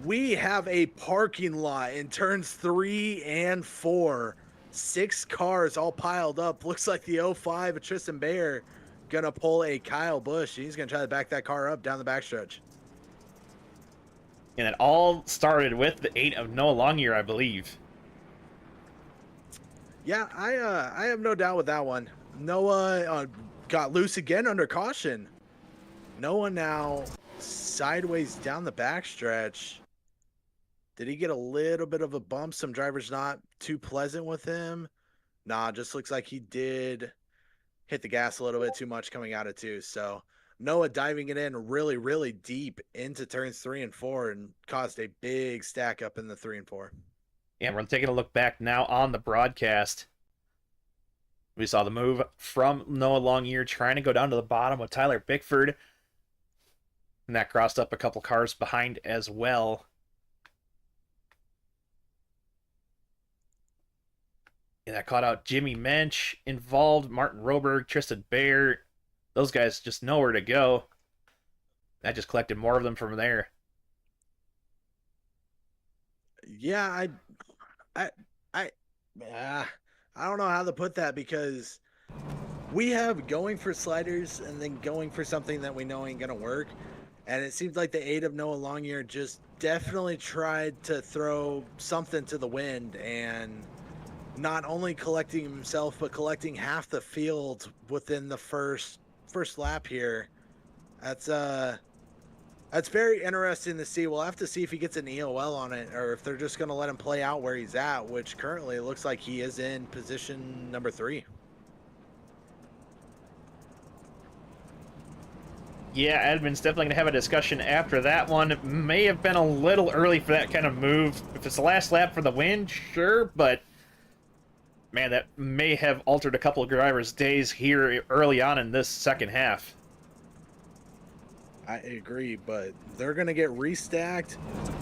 We have a parking lot in turns 3 and 4. 6 cars all piled up. Looks like the 05 of Tristan Bear gonna pull a Kyle Busch. He's gonna try to back that car up down the backstretch. And it all started with the 8 of Noah Longyear, I believe. Yeah, I have no doubt with that one. Noah got loose again under caution. Noah now sideways down the backstretch. Did he get a little bit of a bump? Some drivers not too pleasant with him. Nah, just looks like he did hit the gas a little bit too much coming out of two. So Noah diving it in really, really deep into turns 3 and 4 and caused a big stack up in the 3 and 4. And we're taking a look back now on the broadcast. We saw the move from Noah Longyear trying to go down to the bottom with Tyler Bickford. And that crossed up a couple cars behind as well. And that caught out Jimmy Mensch involved, Martin Roberg, Tristan Baer. Those guys just nowhere to go. That just collected more of them from there. Yeah, I don't know how to put that because we have going for sliders and then going for something that we know ain't gonna work. And it seems like the 8 of Noah Longyear just definitely tried to throw something to the wind and not only collecting himself, but collecting half the field within the first lap here. That's very interesting to see. We'll have to see if he gets an EOL on it or if they're just going to let him play out where he's at, which currently it looks like he is in position number 3. Yeah, Edmund's definitely going to have a discussion after that one. May have been a little early for that kind of move. If it's the last lap for the win, sure, but man, that may have altered a couple of drivers' days here early on in this second half. I agree, but they're going to get restacked,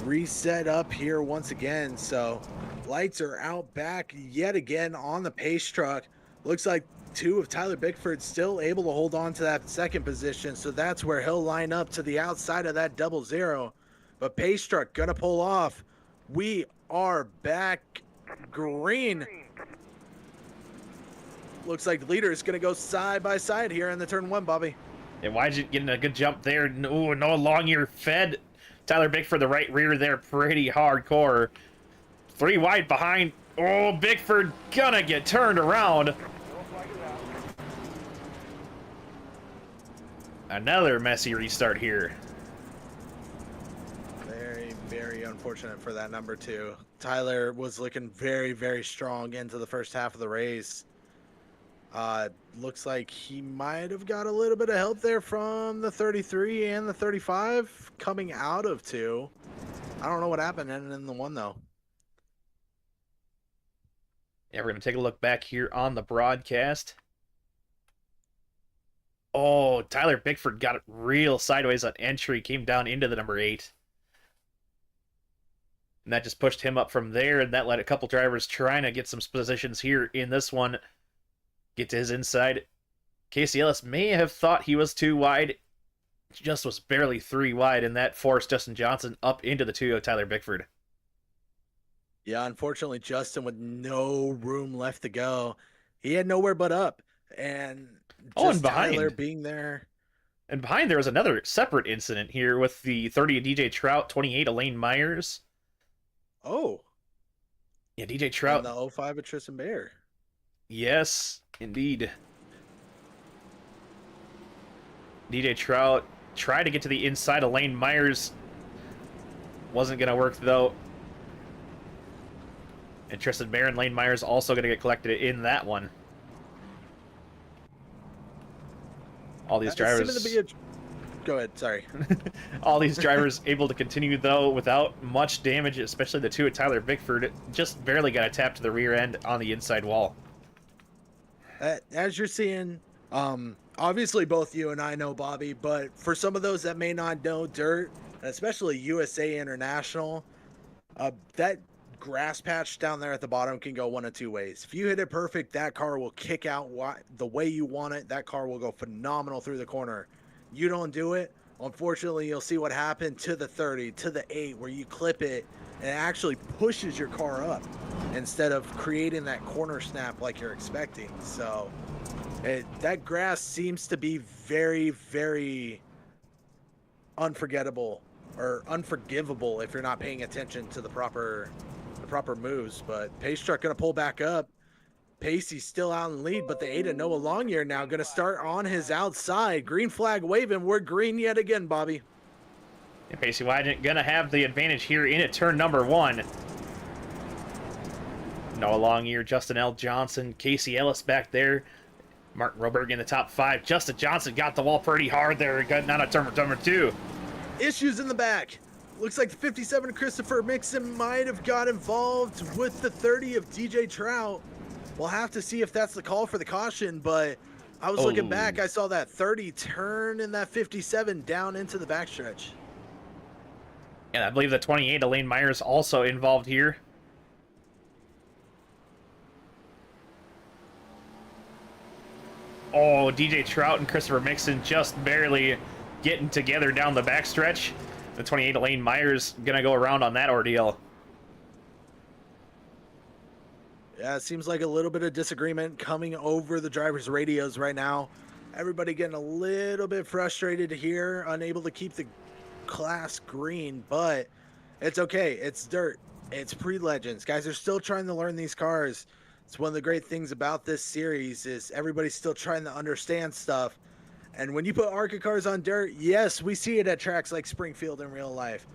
reset up here once again. So lights are out back yet again on the pace truck. Looks like 2 of Tyler Bickford still able to hold on to that second position. So that's where he'll line up to the outside of that 00. But pace truck going to pull off. We are back green. Looks like the leader is going to go side by side here in the turn 1, Bobby. And why'd you get a good jump there? Ooh, Noah Longyear fed Tyler Bickford the right rear there pretty hardcore. 3 wide behind. Oh, Bickford gonna get turned around. Another messy restart here. Very, very unfortunate for that number 2. Tyler was looking very, very strong into the first half of the race. Looks like he might have got a little bit of help there from the 33 and the 35 coming out of 2. I don't know what happened in the 1 though. Yeah, we're going to take a look back here on the broadcast. Oh, Tyler Bickford got it real sideways on entry, came down into the number 8. And that just pushed him up from there, and that let a couple drivers trying to get some positions here in this one get to his inside. Casey Ellis may have thought he was 2 wide, just was barely 3 wide, and that forced Justin Johnson up into the 2 of Tyler Bickford. Yeah, unfortunately, Justin with no room left to go. He had nowhere but up. And just and behind. Tyler being there. And behind there was another separate incident here with the 30 of DJ Trout, 28 Elaine Myers. Oh. Yeah, DJ Trout. And the 05 of Tristan Baer. Yes, indeed. DJ Trout tried to get to the inside. Elaine Myers wasn't going to work, though. And Tristan Baer and Lane Myers also going to get collected in that one. All these drivers... Go ahead, sorry. All these drivers able to continue, though, without much damage, especially the 2 of Tyler Bickford. Just barely got a tap to the rear end on the inside wall. As you're seeing, obviously both you and I know Bobby, but for some of those that may not know dirt, especially USA International, that grass patch down there at the bottom can go one of 2 ways. If you hit it perfect, that car will kick out the way you want it. That car will go phenomenal through the corner. You don't do it, unfortunately, you'll see what happened to the 30, to the 8, where you clip it and it actually pushes your car up instead of creating that corner snap like you're expecting. So that grass seems to be very, very unforgettable or unforgivable if you're not paying attention to the proper moves. But pace truck gonna pull back up. Pacey's still out in the lead, but the Ada Noah Longyear now going to start on his outside. Green flag waving. We're green yet again, Bobby. And Pacey Wygant gonna have the advantage here into turn number 1. Noah Longyear, Justin L. Johnson, Casey Ellis back there. Mark Roberg in the top 5. Justin Johnson got the wall pretty hard there, getting out of turn number 2. Issues in the back. Looks like the 57 Christopher Mixon might have got involved with the 30 of DJ Trout. We'll have to see if that's the call for the caution, but I was looking back. I saw that 30 turn in that 57 down into the backstretch. And I believe the 28, Elaine Myers, also involved here. Oh, DJ Trout and Christopher Mixon just barely getting together down the backstretch. The 28, Elaine Myers, gonna go around on that ordeal. Yeah, it seems like a little bit of disagreement coming over the drivers' radios right now. Everybody getting a little bit frustrated here, unable to keep the class green, but it's okay. It's dirt. It's pre-legends. Guys are still trying to learn these cars. It's one of the great things about this series is everybody's still trying to understand stuff. And when you put ARCA cars on dirt, yes, we see it at tracks like Springfield in real life.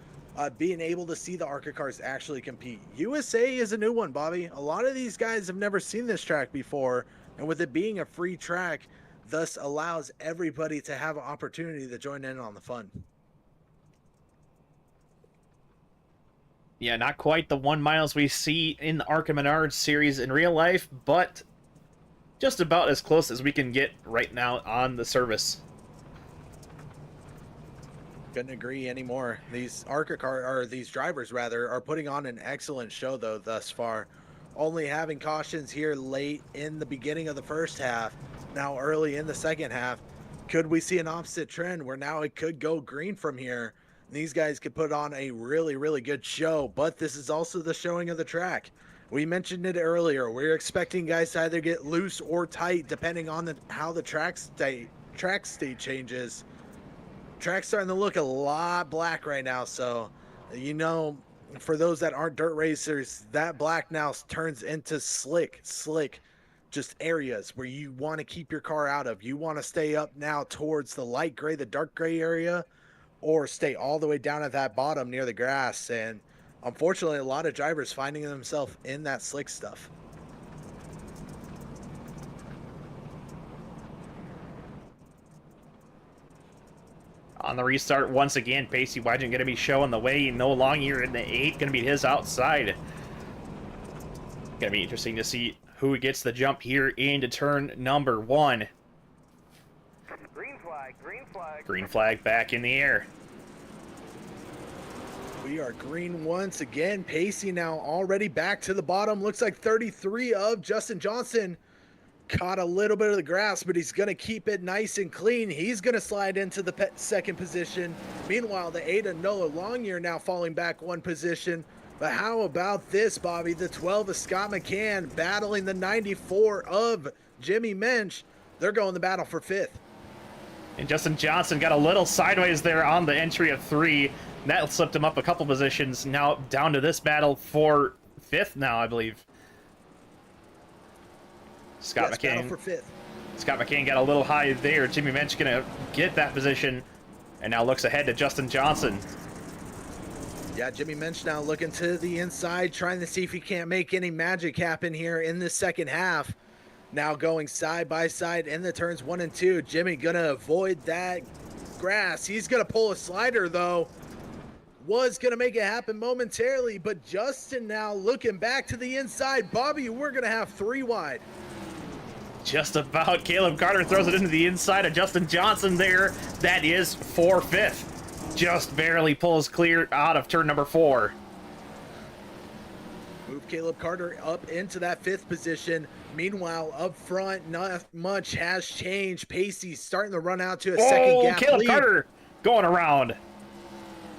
Being able to see the ARCA cars actually compete. USA is a new one, Bobby. A lot of these guys have never seen this track before, and with it being a free track, thus allows everybody to have an opportunity to join in on the fun. Yeah, not quite the 1 miles we see in the ARCA Menards series in real life, but just about as close as we can get right now on the service. Couldn't agree anymore. These these drivers rather, are putting on an excellent show though thus far. Only having cautions here late in the beginning of the first half, now early in the second half. Could we see an opposite trend where now it could go green from here? These guys could put on a really, really good show, but this is also the showing of the track. We mentioned it earlier. We're expecting guys to either get loose or tight depending on how the track state changes. Track's starting to look a lot black right now, so you know, for those that aren't dirt racers, that black now turns into slick, just areas where you want to keep your car out of. You want to stay up now towards the light gray, the dark gray area, or stay all the way down at that bottom near the grass. And unfortunately, a lot of drivers finding themselves in that slick stuff. On the restart, once again, Pacey Wygant going to be showing the way. No Longyear in the 8, going to be his outside. Going to be interesting to see who gets the jump here into turn number 1. Green flag, green flag. Green flag back in the air. We are green once again. Pacey now already back to the bottom. Looks like 33 of Justin Johnson caught a little bit of the grass, but he's going to keep it nice and clean. He's going to slide into the second position. Meanwhile, the Ada Noah Longyear now falling back one position. But how about this, Bobby? The 12 of Scott McCann battling the 94 of Jimmy Mensch. They're going to battle for 5th. And Justin Johnson got a little sideways there on the entry of 3. That slipped him up a couple positions. Now down to this battle for 5th now, I believe. Scott McCain. Battle for 5th. Scott McCain got a little high there. Jimmy Mensch gonna get that position, and now looks ahead to Justin Johnson. Yeah, Jimmy Mensch now looking to the inside, trying to see if he can't make any magic happen here in the second half. Now going side by side in the turns 1 and 2. Jimmy gonna avoid that grass. He's gonna pull a slider though. Was gonna make it happen momentarily, but Justin now looking back to the inside. Bobby, we're gonna have 3 wide. Just about. Caleb Carter throws it into the inside of Justin Johnson there. That is for 5th. Just barely pulls clear out of turn number 4. Move Caleb Carter up into that 5th position. Meanwhile, up front, not much has changed. Pacey's starting to run out to a second gap Caleb lead. Carter going around.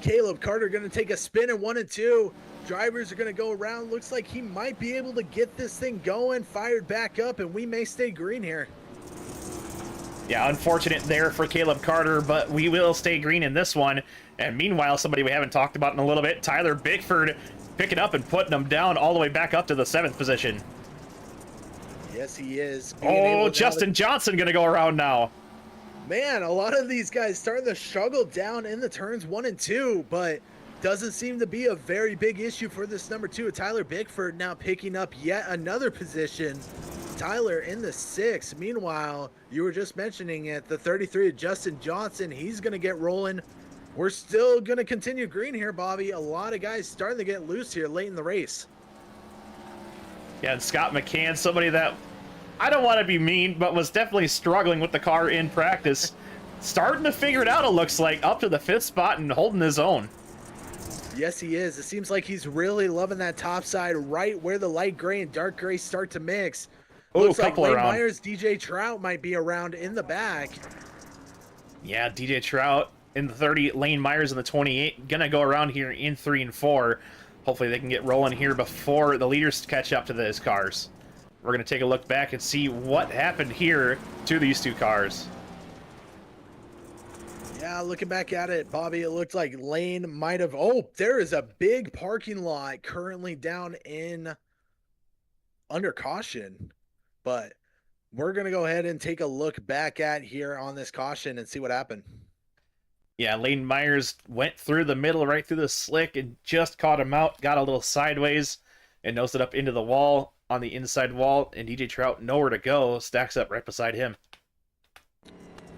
Caleb Carter going to take a spin in 1 and 2. Drivers are going to go around. Looks like he might be able to get this thing going, fired back up, and we may stay green here. Yeah, unfortunate there for Caleb Carter, but we will stay green in this one. And meanwhile, somebody we haven't talked about in a little bit, Tyler Bickford, picking up and putting them down all the way back up to the 7th position. Yes, he is. Oh, Justin Johnson going to go around now. Man, a lot of these guys starting to struggle down in the turns 1 and 2, but doesn't seem to be a very big issue for this number 2. Tyler Bickford now picking up yet another position. Tyler in the 6. Meanwhile, you were just mentioning it, the 33 Justin Johnson, he's going to get rolling. We're still going to continue green here, Bobby. A lot of guys starting to get loose here late in the race. Yeah, and Scott McCann, somebody that, I don't want to be mean, but was definitely struggling with the car in practice. Starting to figure it out, it looks like, up to the 5th spot and holding his own. Yes, he is. It seems like he's really loving that top side, right where the light gray and dark gray start to mix. Ooh, Looks like couple Lane around. Myers, DJ Trout might be around in the back. Yeah, DJ Trout in the 30, Lane Myers in the 28. Gonna go around here in 3 and 4. Hopefully they can get rolling here before the leaders catch up to those cars. We're going to take a look back and see what happened here to these two cars. Yeah, looking back at it, Bobby, it looked like Lane might have... Oh, there is a big parking lot currently down in under caution. But we're going to go ahead and take a look back at here on this caution and see what happened. Yeah, Lane Myers went through the middle, right through the slick, and just caught him out. Got a little sideways and nosed it up into the wall, on the inside wall, and DJ Trout, nowhere to go, stacks up right beside him.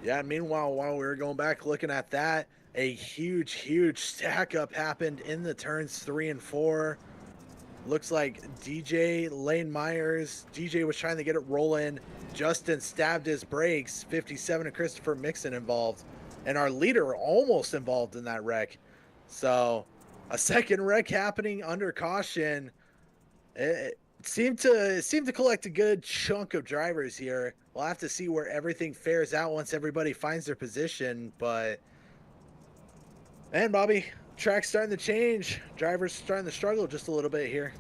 Yeah, meanwhile, while we were going back looking at that, a huge stack up happened in the turns 3 and 4. Looks like DJ, Lane Myers, DJ was trying to get it rolling. Justin stabbed his brakes, 57 and Christopher Mixon involved. And our leader almost involved in that wreck. So a second wreck happening under caution. It seemed to collect a good chunk of drivers here. We'll have to see where everything fares out once everybody finds their position. But man, Bobby, track's starting to change. Drivers starting to struggle just a little bit here.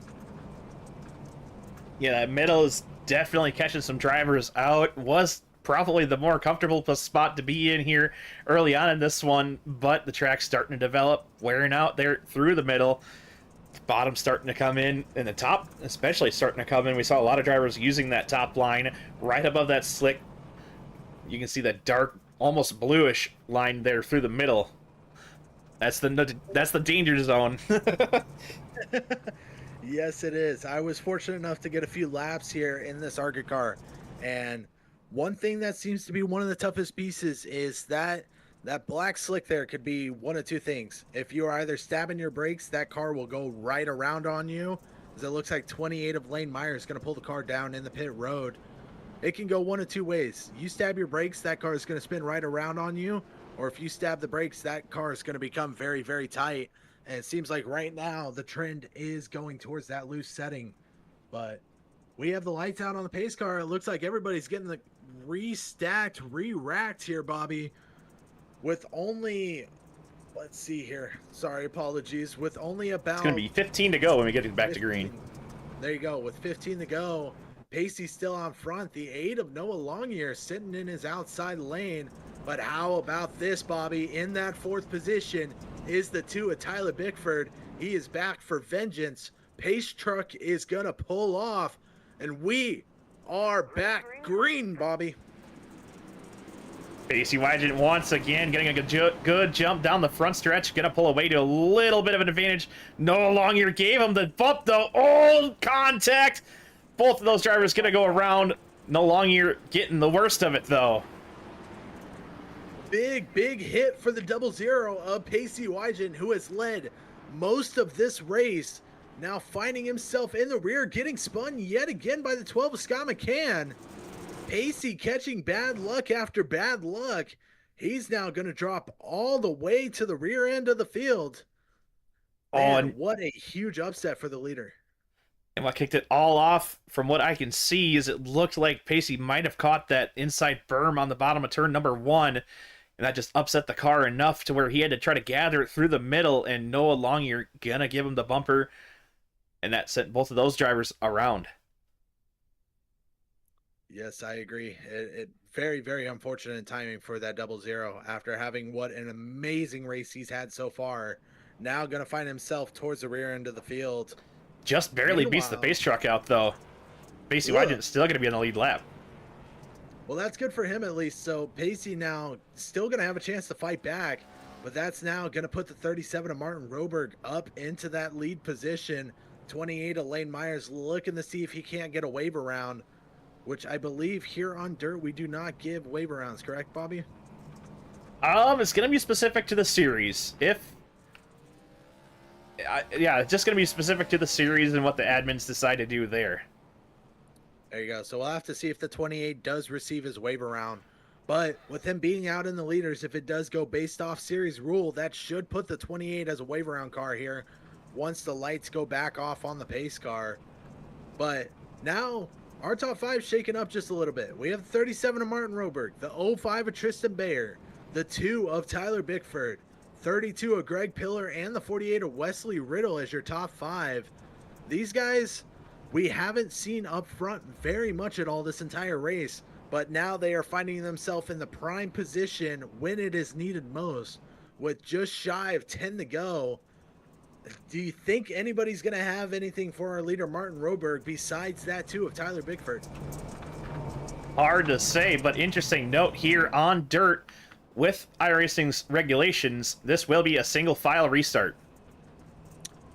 Yeah, that middle is definitely catching some drivers out. Was probably the more comfortable spot to be in here early on in this one, but the track's starting to develop, wearing out there through the middle. The bottom starting to come in, and the top especially starting to come in. We saw a lot of drivers using that top line right above that slick. You can see that dark, almost bluish line there through the middle. That's the danger zone. Yes, it is. I was fortunate enough to get a few laps here in this ARCA car, and one thing that seems to be one of the toughest pieces is that black slick there could be one of two things. If you are either stabbing your brakes, that car will go right around on you, as it looks like 28 of Lane Myers is going to pull the car down in the pit road. It can go one of two ways. You stab your brakes, that car is going to spin right around on you, or if you stab the brakes, that car is going to become very tight. And it seems like right now the trend is going towards that loose setting. But we have the lights out on the pace car. It looks like everybody's getting the restacked, re-racked here, Bobby. With only, let's see here. Sorry, apologies. With only about... It's going to be 15 to go when we get back to green. There you go. With 15 to go, Pacey's still on front. The 8 of Noah Longyear sitting in his outside lane. But how about this, Bobby? In that 4th position is the 2 of Tyler Bickford. He is back for vengeance. Pace truck is going to pull off. And we are back green, Bobby. Pacey Wygant once again getting a good jump down the front stretch. Gonna pull away to a little bit of an advantage. Noah Longyear gave him the bump though. Oh, contact! Both of those drivers gonna go around. Noah Longyear getting the worst of it though. Big hit for the 00 of Pacey Wygant, who has led most of this race. Now finding himself in the rear, getting spun yet again by the 12 of Scott McCann. Pacey catching bad luck after bad luck. He's now going to drop all the way to the rear end of the field. Man, what a huge upset for the leader. And what kicked it all off, from what I can see, is it looked like Pacey might have caught that inside berm on the bottom of turn number 1, and that just upset the car enough to where he had to try to gather it through the middle, and Noah Longyear gonna give him the bumper, and that sent both of those drivers around. Yes, I agree. It very unfortunate timing for that 00 after having what an amazing race he's had so far. Now going to find himself towards the rear end of the field. Just barely beats the pace truck out, though. Pacey Look. Wygent's still going to be on the lead lap. Well, that's good for him at least. So Pacey now still going to have a chance to fight back, but that's now going to put the 37 of Martin Roberg up into that lead position. 28 of Lane Myers looking to see if he can't get a wave around, which I believe here on dirt we do not give wave arounds, correct, Bobby? It's going to be specific to the series. Yeah, it's just going to be specific to the series and what the admins decide to do there. There you go. So we'll have to see if the 28 does receive his wave around. But with him being out in the leaders, if it does go based off series rule, that should put the 28 as a wave around car here once the lights go back off on the pace car. But now our top 5 shaking up just a little bit. We have 37 of Martin Roberg, the 05 of Tristan Bayer, the 2 of Tyler Bickford, 32 of Greg Pillar, and the 48 of Wesley Riddle as your top 5. These guys we haven't seen up front very much at all this entire race, but now they are finding themselves in the prime position when it is needed most. With just shy of 10 to go, do you think anybody's going to have anything for our leader Martin Roberg besides that too of Tyler Bickford? Hard to say, but interesting note here on dirt with iRacing's regulations, this will be a single file restart.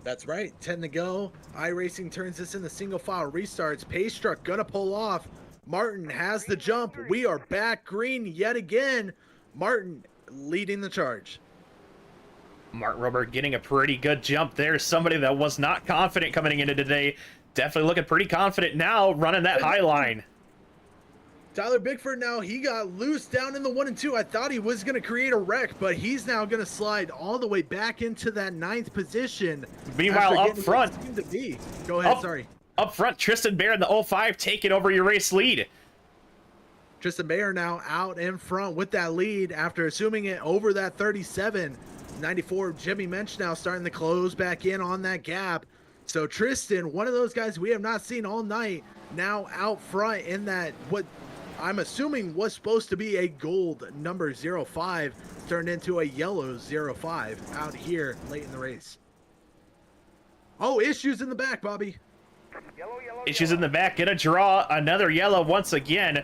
That's right, 10 to go. iRacing turns this into single file restarts. Pace truck gonna pull off. Martin has the jump. We are back green yet again. Martin leading the charge. Martin Roberg getting a pretty good jump there. Somebody that was not confident coming into today, definitely looking pretty confident now, running that high line. Tyler Bickford now, he got loose down in the 1 and 2. I thought he was going to create a wreck, but he's now going to slide all the way back into that 9th position. Meanwhile, up front. Go ahead, sorry. Up front, Tristan Bayer in the 05 taking over your race lead. Tristan Bayer now out in front with that lead after assuming it over that 37. 94, Jimmy Mensch now starting to close back in on that gap. So Tristan, one of those guys we have not seen all night, now out front in that, what I'm assuming was supposed to be a gold number 05, turned into a yellow 05 out here late in the race. Oh, issues in the back, Bobby. Yellow, yellow, Issues yellow. in the back, gonna draw another yellow once again.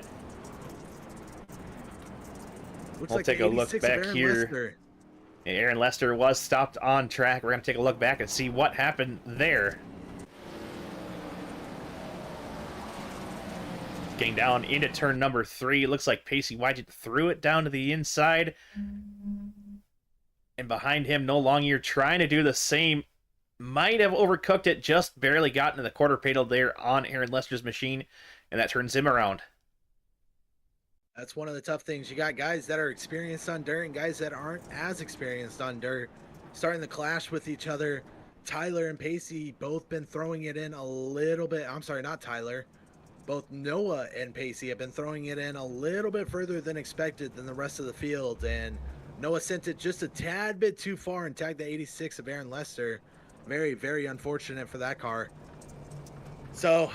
Looks We'll like take the a look 86 of back Aaron here. Lester. Aaron Lester was stopped on track. We're gonna take a look back and see what happened there. Getting down into turn number 3. It looks like Pacey Wygent threw it down to the inside. And behind him, No Longer trying to do the same. Might have overcooked it, just barely got into the quarter panel there on Aaron Lester's machine. And that turns him around. That's one of the tough things. You got guys that are experienced on dirt and guys that aren't as experienced on dirt starting to clash with each other. Tyler and Pacey both been throwing it in a little bit. I'm sorry, not Tyler. Both Noah and Pacey have been throwing it in a little bit further than expected than the rest of the field. And Noah sent it just a tad bit too far and tagged the 86 of Aaron Lester. Very, very unfortunate for that car. So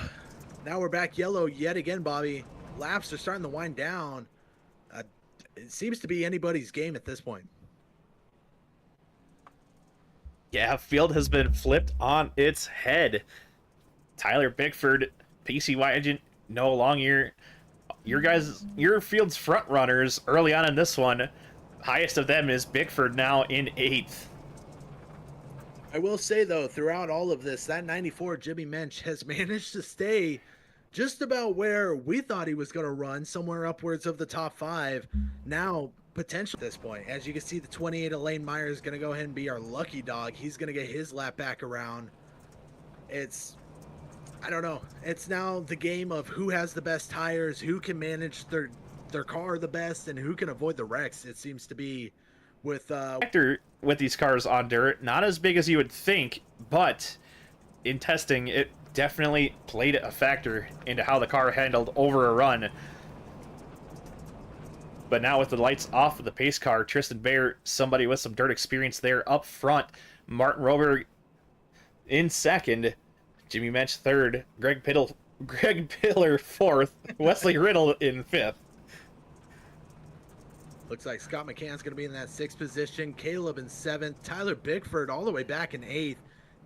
now we're back yellow yet again, Bobby. Laps are starting to wind down. It seems to be anybody's game at this point. Yeah, field has been flipped on its head. Tyler Bickford, Pacey Wygent, No Longer. Your field's front runners early on in this one. Highest of them is Bickford now in 8th. I will say, though, throughout all of this, that 94 Jimmy Mensch has managed to stay just about where we thought he was going to run, somewhere upwards of the top 5. Now, potential at this point. As you can see, the 28 of Lane Meyer is going to go ahead and be our lucky dog. He's going to get his lap back around. I don't know. It's now the game of who has the best tires, who can manage their car the best, and who can avoid the wrecks. It seems to be with Factor with these cars on dirt, not as big as you would think, but in testing, it definitely played a factor into how the car handled over a run. But now with the lights off of the pace car, Tristan Bayer, somebody with some dirt experience there up front. Martin Roberg in 2nd. Jimmy Mensch 3rd. Greg Pillar 4th. Wesley Riddle in 5th. Looks like Scott McCann's going to be in that 6th position. Caleb in 7th. Tyler Bickford all the way back in 8th.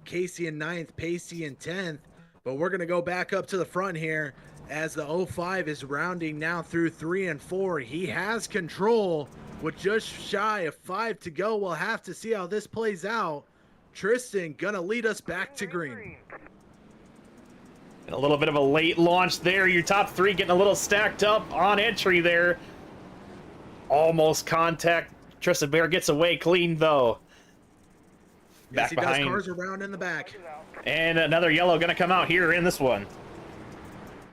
Casey in 9th. Pacey in 10th. But we're going to go back up to the front here as the 05 is rounding now through 3 and 4. He has control with just shy of 5 to go. We'll have to see how this plays out. Tristan going to lead us back to green. A little bit of a late launch there. Your top 3 getting a little stacked up on entry there. Almost contact. Tristan Bear gets away clean, though. Yes, he does. Cars around in the back. And another yellow going to come out here in this one.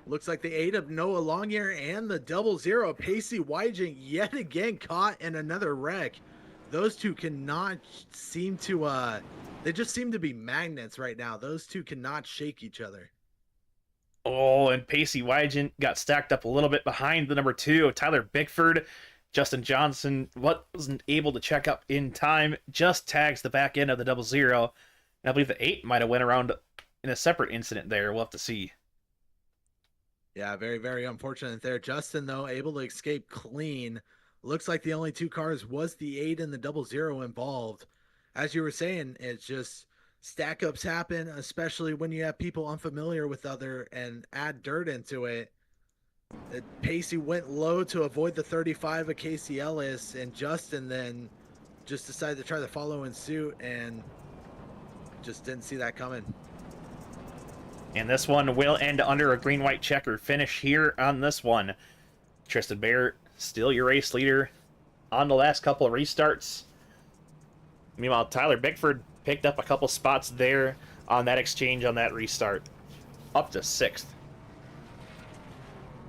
Looks like the 8 of Noah Longyear and the 00 Pacey Wygent yet again caught in another wreck. Those two cannot seem to, they just seem to be magnets right now. Those two cannot shake each other. Oh, and Pacey Wygent got stacked up a little bit behind the number 2 of Tyler Bickford. Justin Johnson wasn't able to check up in time, just tags the back end of the 00. And I believe the 8 might have went around in a separate incident there. We'll have to see. Yeah, very, very unfortunate there. Justin, though, able to escape clean. Looks like the only 2 cars was the 8 and the 00 involved. As you were saying, it's just stack ups happen, especially when you have people unfamiliar with other and add dirt into it. Pacey went low to avoid the 35 of Casey Ellis, and Justin then just decided to try to follow in suit and just didn't see that coming. And this one will end under a green-white checker finish here on this one. Tristan Bear, still your race leader on the last couple of restarts. Meanwhile, Tyler Bickford picked up a couple spots there on that exchange on that restart. Up to 6th.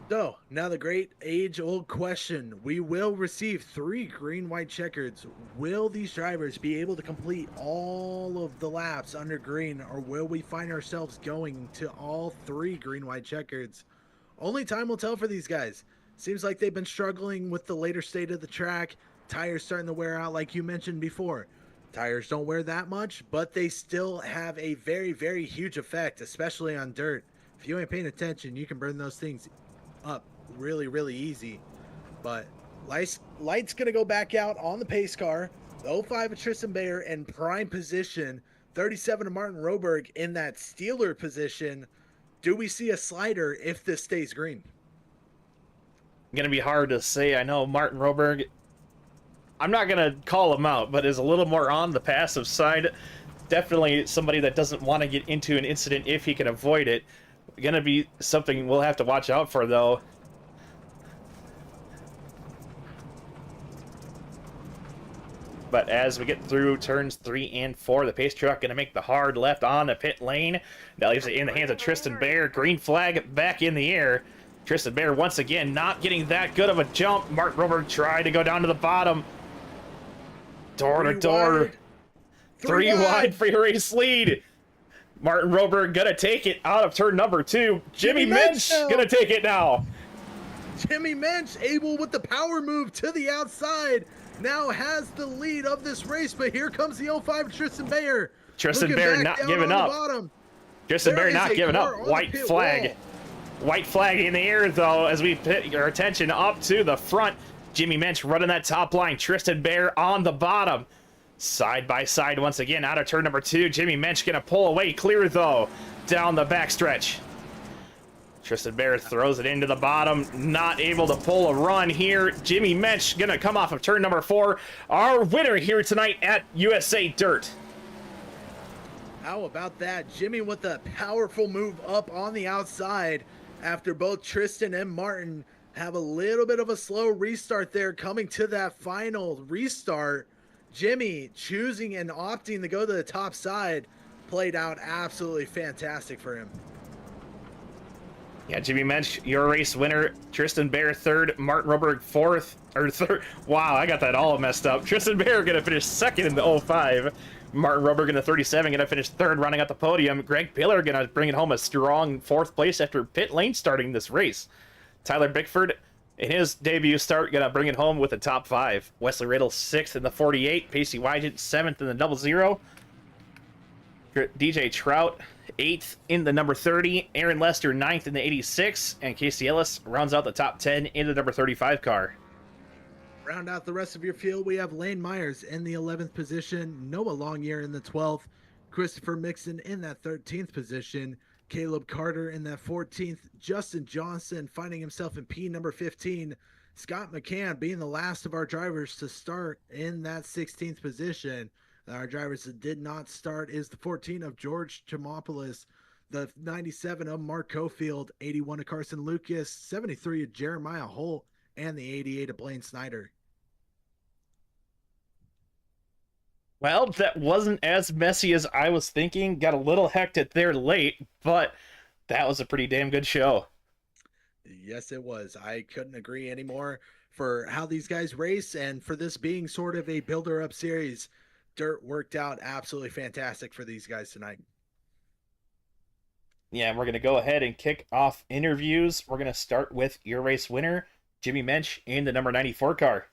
So, now the great age-old question. We will receive 3 green-white checkers. Will these drivers be able to complete all of the laps under green, or will we find ourselves going to all 3 green-white checkers? Only time will tell for these guys. Seems like they've been struggling with the later state of the track. Tires starting to wear out like you mentioned before. Tires don't wear that much, but they still have a very, very huge effect, especially on dirt. If you ain't paying attention, you can burn those things up really, really easy. But light's gonna go back out on the pace car. The 05 of Tristan Bear in prime position. 37 of Martin Roberg in that Steeler position. Do we see a slider if this stays green? Gonna be hard to say. I know Martin Roberg, I'm not gonna call him out, but is a little more on the passive side. Definitely somebody that doesn't want to get into an incident if he can avoid it. Gonna be something we'll have to watch out for, though. But as we get through turns 3 and 4, the pace truck gonna make the hard left on the pit lane. That leaves it in the hands of Tristan Bear. Green flag back in the air. Tristan Bear once again not getting that good of a jump. Mark Roberg tried to go down to the bottom. Door to door. 3 wide for your race lead. Martin Roberg gonna take it out of turn number 2. Jimmy Mensch gonna take it now. Jimmy Mensch able with the power move to the outside. Now has the lead of this race, but here comes the 05 Tristan Bear. Tristan Bear not giving up. Tristan Bear not giving up. White flag. White flag in the air, though, as we put our attention up to the front. Jimmy Mensch running that top line. Tristan Bear on the bottom. Side by side once again out of turn number 2. Jimmy Mensch gonna pull away clear, though, down the backstretch. Tristan Bear throws it into the bottom, not able to pull a run here. Jimmy Mensch gonna come off of turn number 4. Our winner here tonight at USA Dirt. How about that? Jimmy with a powerful move up on the outside after both Tristan and Martin have a little bit of a slow restart there coming to that final restart. Jimmy choosing and opting to go to the top side played out absolutely fantastic for him. Yeah, Jimmy Mensch, your race winner. Tristan Bear 3rd, Martin Roberg 4th, or 3rd. Wow, I got that all messed up. Tristan Bear gonna finish 2nd in the 05. Martin Roberg in the 37 gonna finish 3rd, running out the podium. Greg Piller gonna bring it home a strong 4th place after pit lane starting this race. Tyler Bickford, in his debut start, gonna bring it home with the top 5. Wesley Riddle 6th in the 48. Pacey Wygent 7th in the 00. DJ Trout 8th in the number 30. Aaron Lester 9th in the 86. And Casey Ellis rounds out the top 10 in the number 35 car. Round out the rest of your field, we have Lane Myers in the 11th position. Noah Longyear in the 12th. Christopher Mixon in that 13th position. Caleb Carter in that 14th, Justin Johnson finding himself in P number 15, Scott McCann being the last of our drivers to start in that 16th position. Our drivers that did not start is the 14 of George Chimopoulos, the 97 of Mark Cofield, 81 of Carson Lucas, 73 of Jeremiah Holt, and the 88 of Blaine Snyder. Well, that wasn't as messy as I was thinking. Got a little hectic there late, but that was a pretty damn good show. Yes, it was. I couldn't agree anymore for how these guys race and for this being sort of a builder up series. Dirt worked out absolutely fantastic for these guys tonight. Yeah, we're going to go ahead and kick off interviews. We're going to start with your race winner, Jimmy Mensch, in the number 94 car.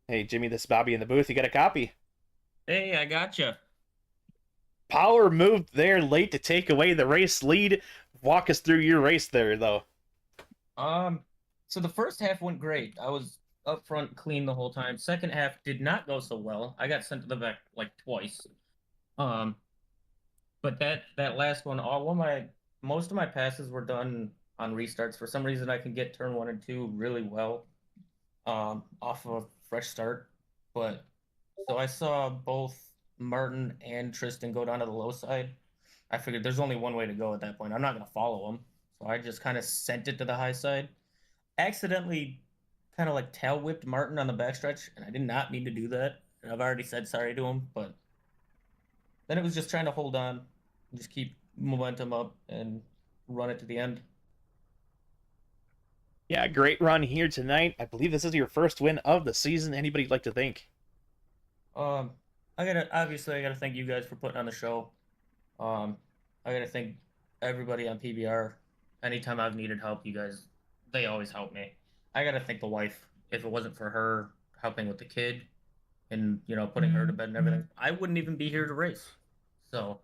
Hey, Jimmy, this is Bobby in the booth. You got a copy? Hey, I gotcha. Power moved there late to take away the race lead. Walk us through your race there, though. So the first half went great. I was up front clean the whole time. Second half did not go so well. I got sent to the back like twice. But that last one, most of my passes were done on restarts. For some reason, I can get turn 1 and 2 really well, off of a fresh start. But so I saw both Martin and Tristan go down to the low side. I figured there's only one way to go at that point. I'm not gonna follow them, so I just kind of sent it to the high side. Accidentally, kind of like tail whipped Martin on the backstretch, and I did not mean to do that. And I've already said sorry to him, but then it was just trying to hold on, just keep momentum up, and run it to the end. Yeah, great run here tonight. I believe this is your first win of the season. Anybody you'd like to thank? Um, I gotta thank you guys for putting on the show. I gotta thank everybody on PBR. Anytime I've needed help, you guys, they always help me. I gotta thank the wife. If it wasn't for her helping with the kid and putting her to bed and everything, I wouldn't even be here to race. So,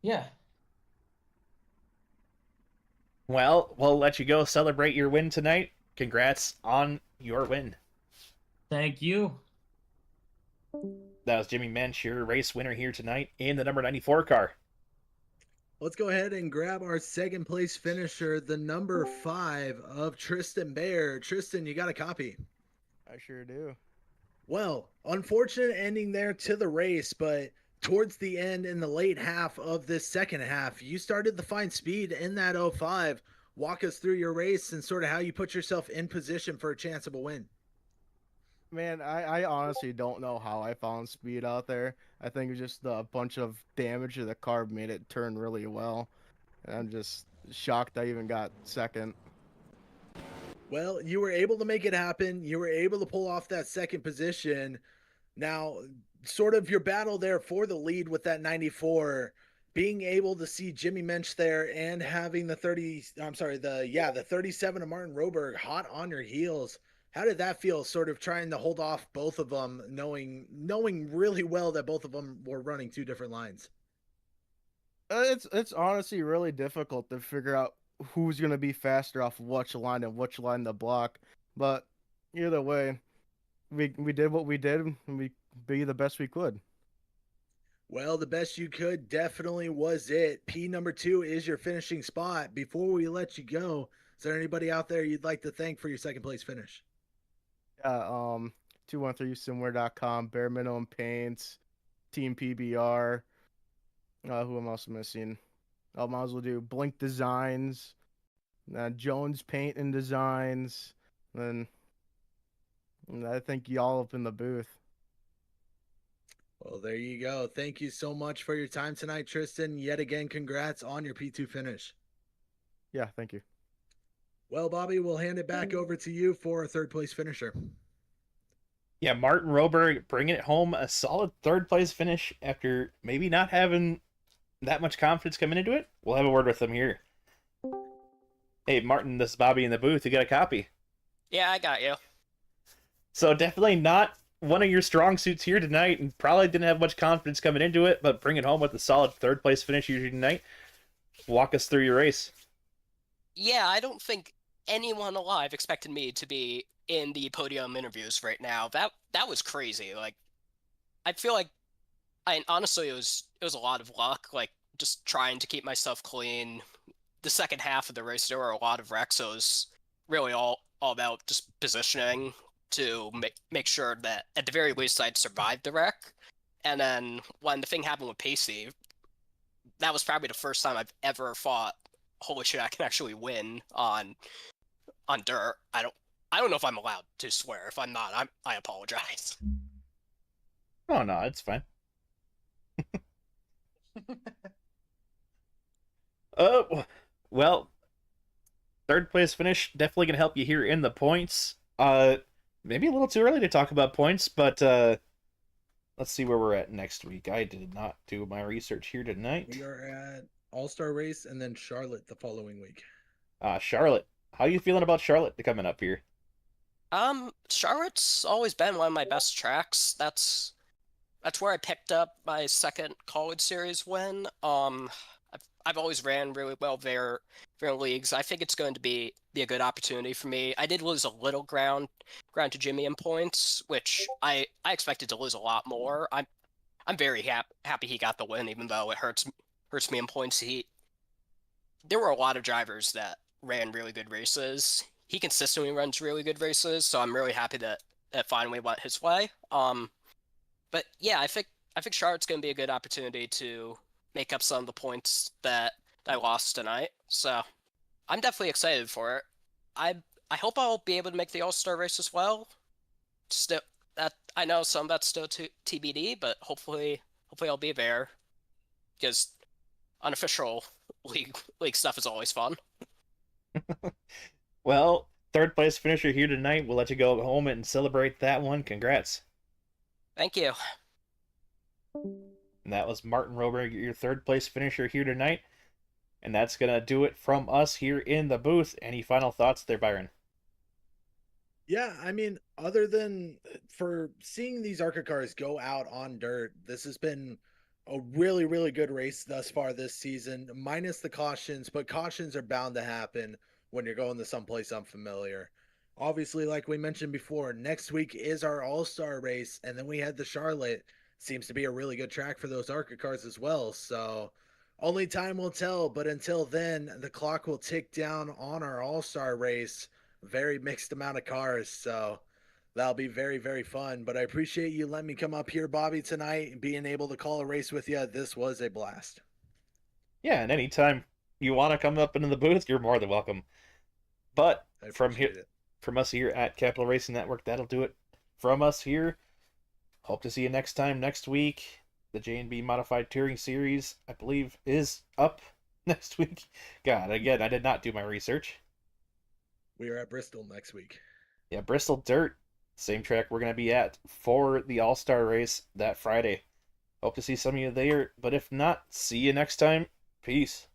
yeah. Well, we'll let you go celebrate your win tonight. Congrats on your win. Thank you. That was Jimmy Mensch, your race winner here tonight in the number 94 car. Let's go ahead and grab our second place finisher, the number 5 of Tristan Baer. Tristan, you got a copy? I sure do. Well, unfortunate ending there to the race, but towards the end in the late half of this second half, you started to find speed in that 05. Walk us through your race and sort of how you put yourself in position for a chance of a win. Man, I honestly don't know how I found speed out there. I think it was just a bunch of damage to the car made it turn really well. And I'm just shocked I even got second. Well, you were able to make it happen. You were able to pull off that second position. Now, sort of your battle there for the lead with that 94, being able to see Jimmy Mensch there and having the 37 of Martin Roberg hot on your heels. How did that feel, sort of trying to hold off both of them, knowing really well that both of them were running two different lines? It's honestly really difficult to figure out who's gonna be faster off which line and which line to block. But either way, we did what we did and we be the best we could. Well, the best you could definitely was it. P number 2 is your finishing spot. Before we let you go, is there anybody out there you'd like to thank for your second place finish? Yeah, 213simware.com, Bare Minimum Paints, Team PBR. Who am I also missing? I might as well do Blink Designs, Jones Paint and Designs, and I think y'all up in the booth. Well, there you go. Thank you so much for your time tonight, Tristan. Yet again, congrats on your P2 finish. Yeah, thank you. Well, Bobby, we'll hand it back over to you for a third place finisher. Yeah, Martin Roberg bringing it home, a solid third place finish after maybe not having that much confidence coming into it. We'll have a word with him here. Hey, Martin, this is Bobby in the booth. You got a copy? Yeah, I got you. So definitely not one of your strong suits here tonight, and probably didn't have much confidence coming into it, but bring it home with a solid third place finish here tonight. Walk us through your race. Yeah, I don't think anyone alive expected me to be in the podium interviews right now. That was crazy. Like, I feel like, honestly, it was a lot of luck. Like, just trying to keep myself clean. The second half of the race, there were a lot of wrecks, so it was really all about just positioning to make sure that at the very least I'd survived the wreck. And then when the thing happened with Pacey, that was probably the first time I've ever thought, holy shit, I can actually win on dirt. I don't know if I'm allowed to swear. If I'm not, I apologize. Oh no, it's fine. Well, third place finish definitely gonna help you here in the points. Maybe a little too early to talk about points, but let's see where we're at next week. I did not do my research here tonight. We are at All-Star Race and then Charlotte the following week. Charlotte. How you feeling about Charlotte coming up here? Charlotte's always been one of my best tracks. That's where I picked up my second college series win. I've always ran really well there in leagues. I think it's going to be a good opportunity for me. I did lose a little ground to Jimmy in points, which I expected to lose a lot more. I'm very happy he got the win, even though it hurts me in points. There were a lot of drivers that ran really good races. He consistently runs really good races, so I'm really happy that finally went his way. But yeah, I think Charlotte's going to be a good opportunity to make up some of the points that I lost tonight. So I'm definitely excited for it. I hope I'll be able to make the All-Star race as well. Still, that I know some of that's still TBD, but hopefully I'll be there because unofficial league stuff is always fun. Well, third place finisher here tonight. We'll let you go home and celebrate that one. Congrats. Thank you. And that was Martin Roberg, your third place finisher here tonight. And that's going to do it from us here in the booth. Any final thoughts there, Byron? Yeah, I mean, other than for seeing these ARCA cars go out on dirt, this has been a really, really good race thus far this season, minus the cautions, but cautions are bound to happen when you're going to someplace unfamiliar. Obviously, like we mentioned before, next week is our All-Star race, and then we had the Charlotte. Seems to be a really good track for those ARCA cars as well. So only time will tell, but until then, the clock will tick down on our All-Star race. Very mixed amount of cars, so that'll be very, very fun. But I appreciate you letting me come up here, Bobby, tonight and being able to call a race with you. This was a blast. Yeah, and anytime you want to come up into the booth, you're more than welcome. But from us here at Capital Racing Network, that'll do it from us here. Hope to see you next time next week. The J&B Modified Touring Series, I believe, is up next week. God, again, I did not do my research. We are at Bristol next week. Yeah, Bristol Dirt, same track we're going to be at for the All-Star race that Friday. Hope to see some of you there, but if not, see you next time. Peace.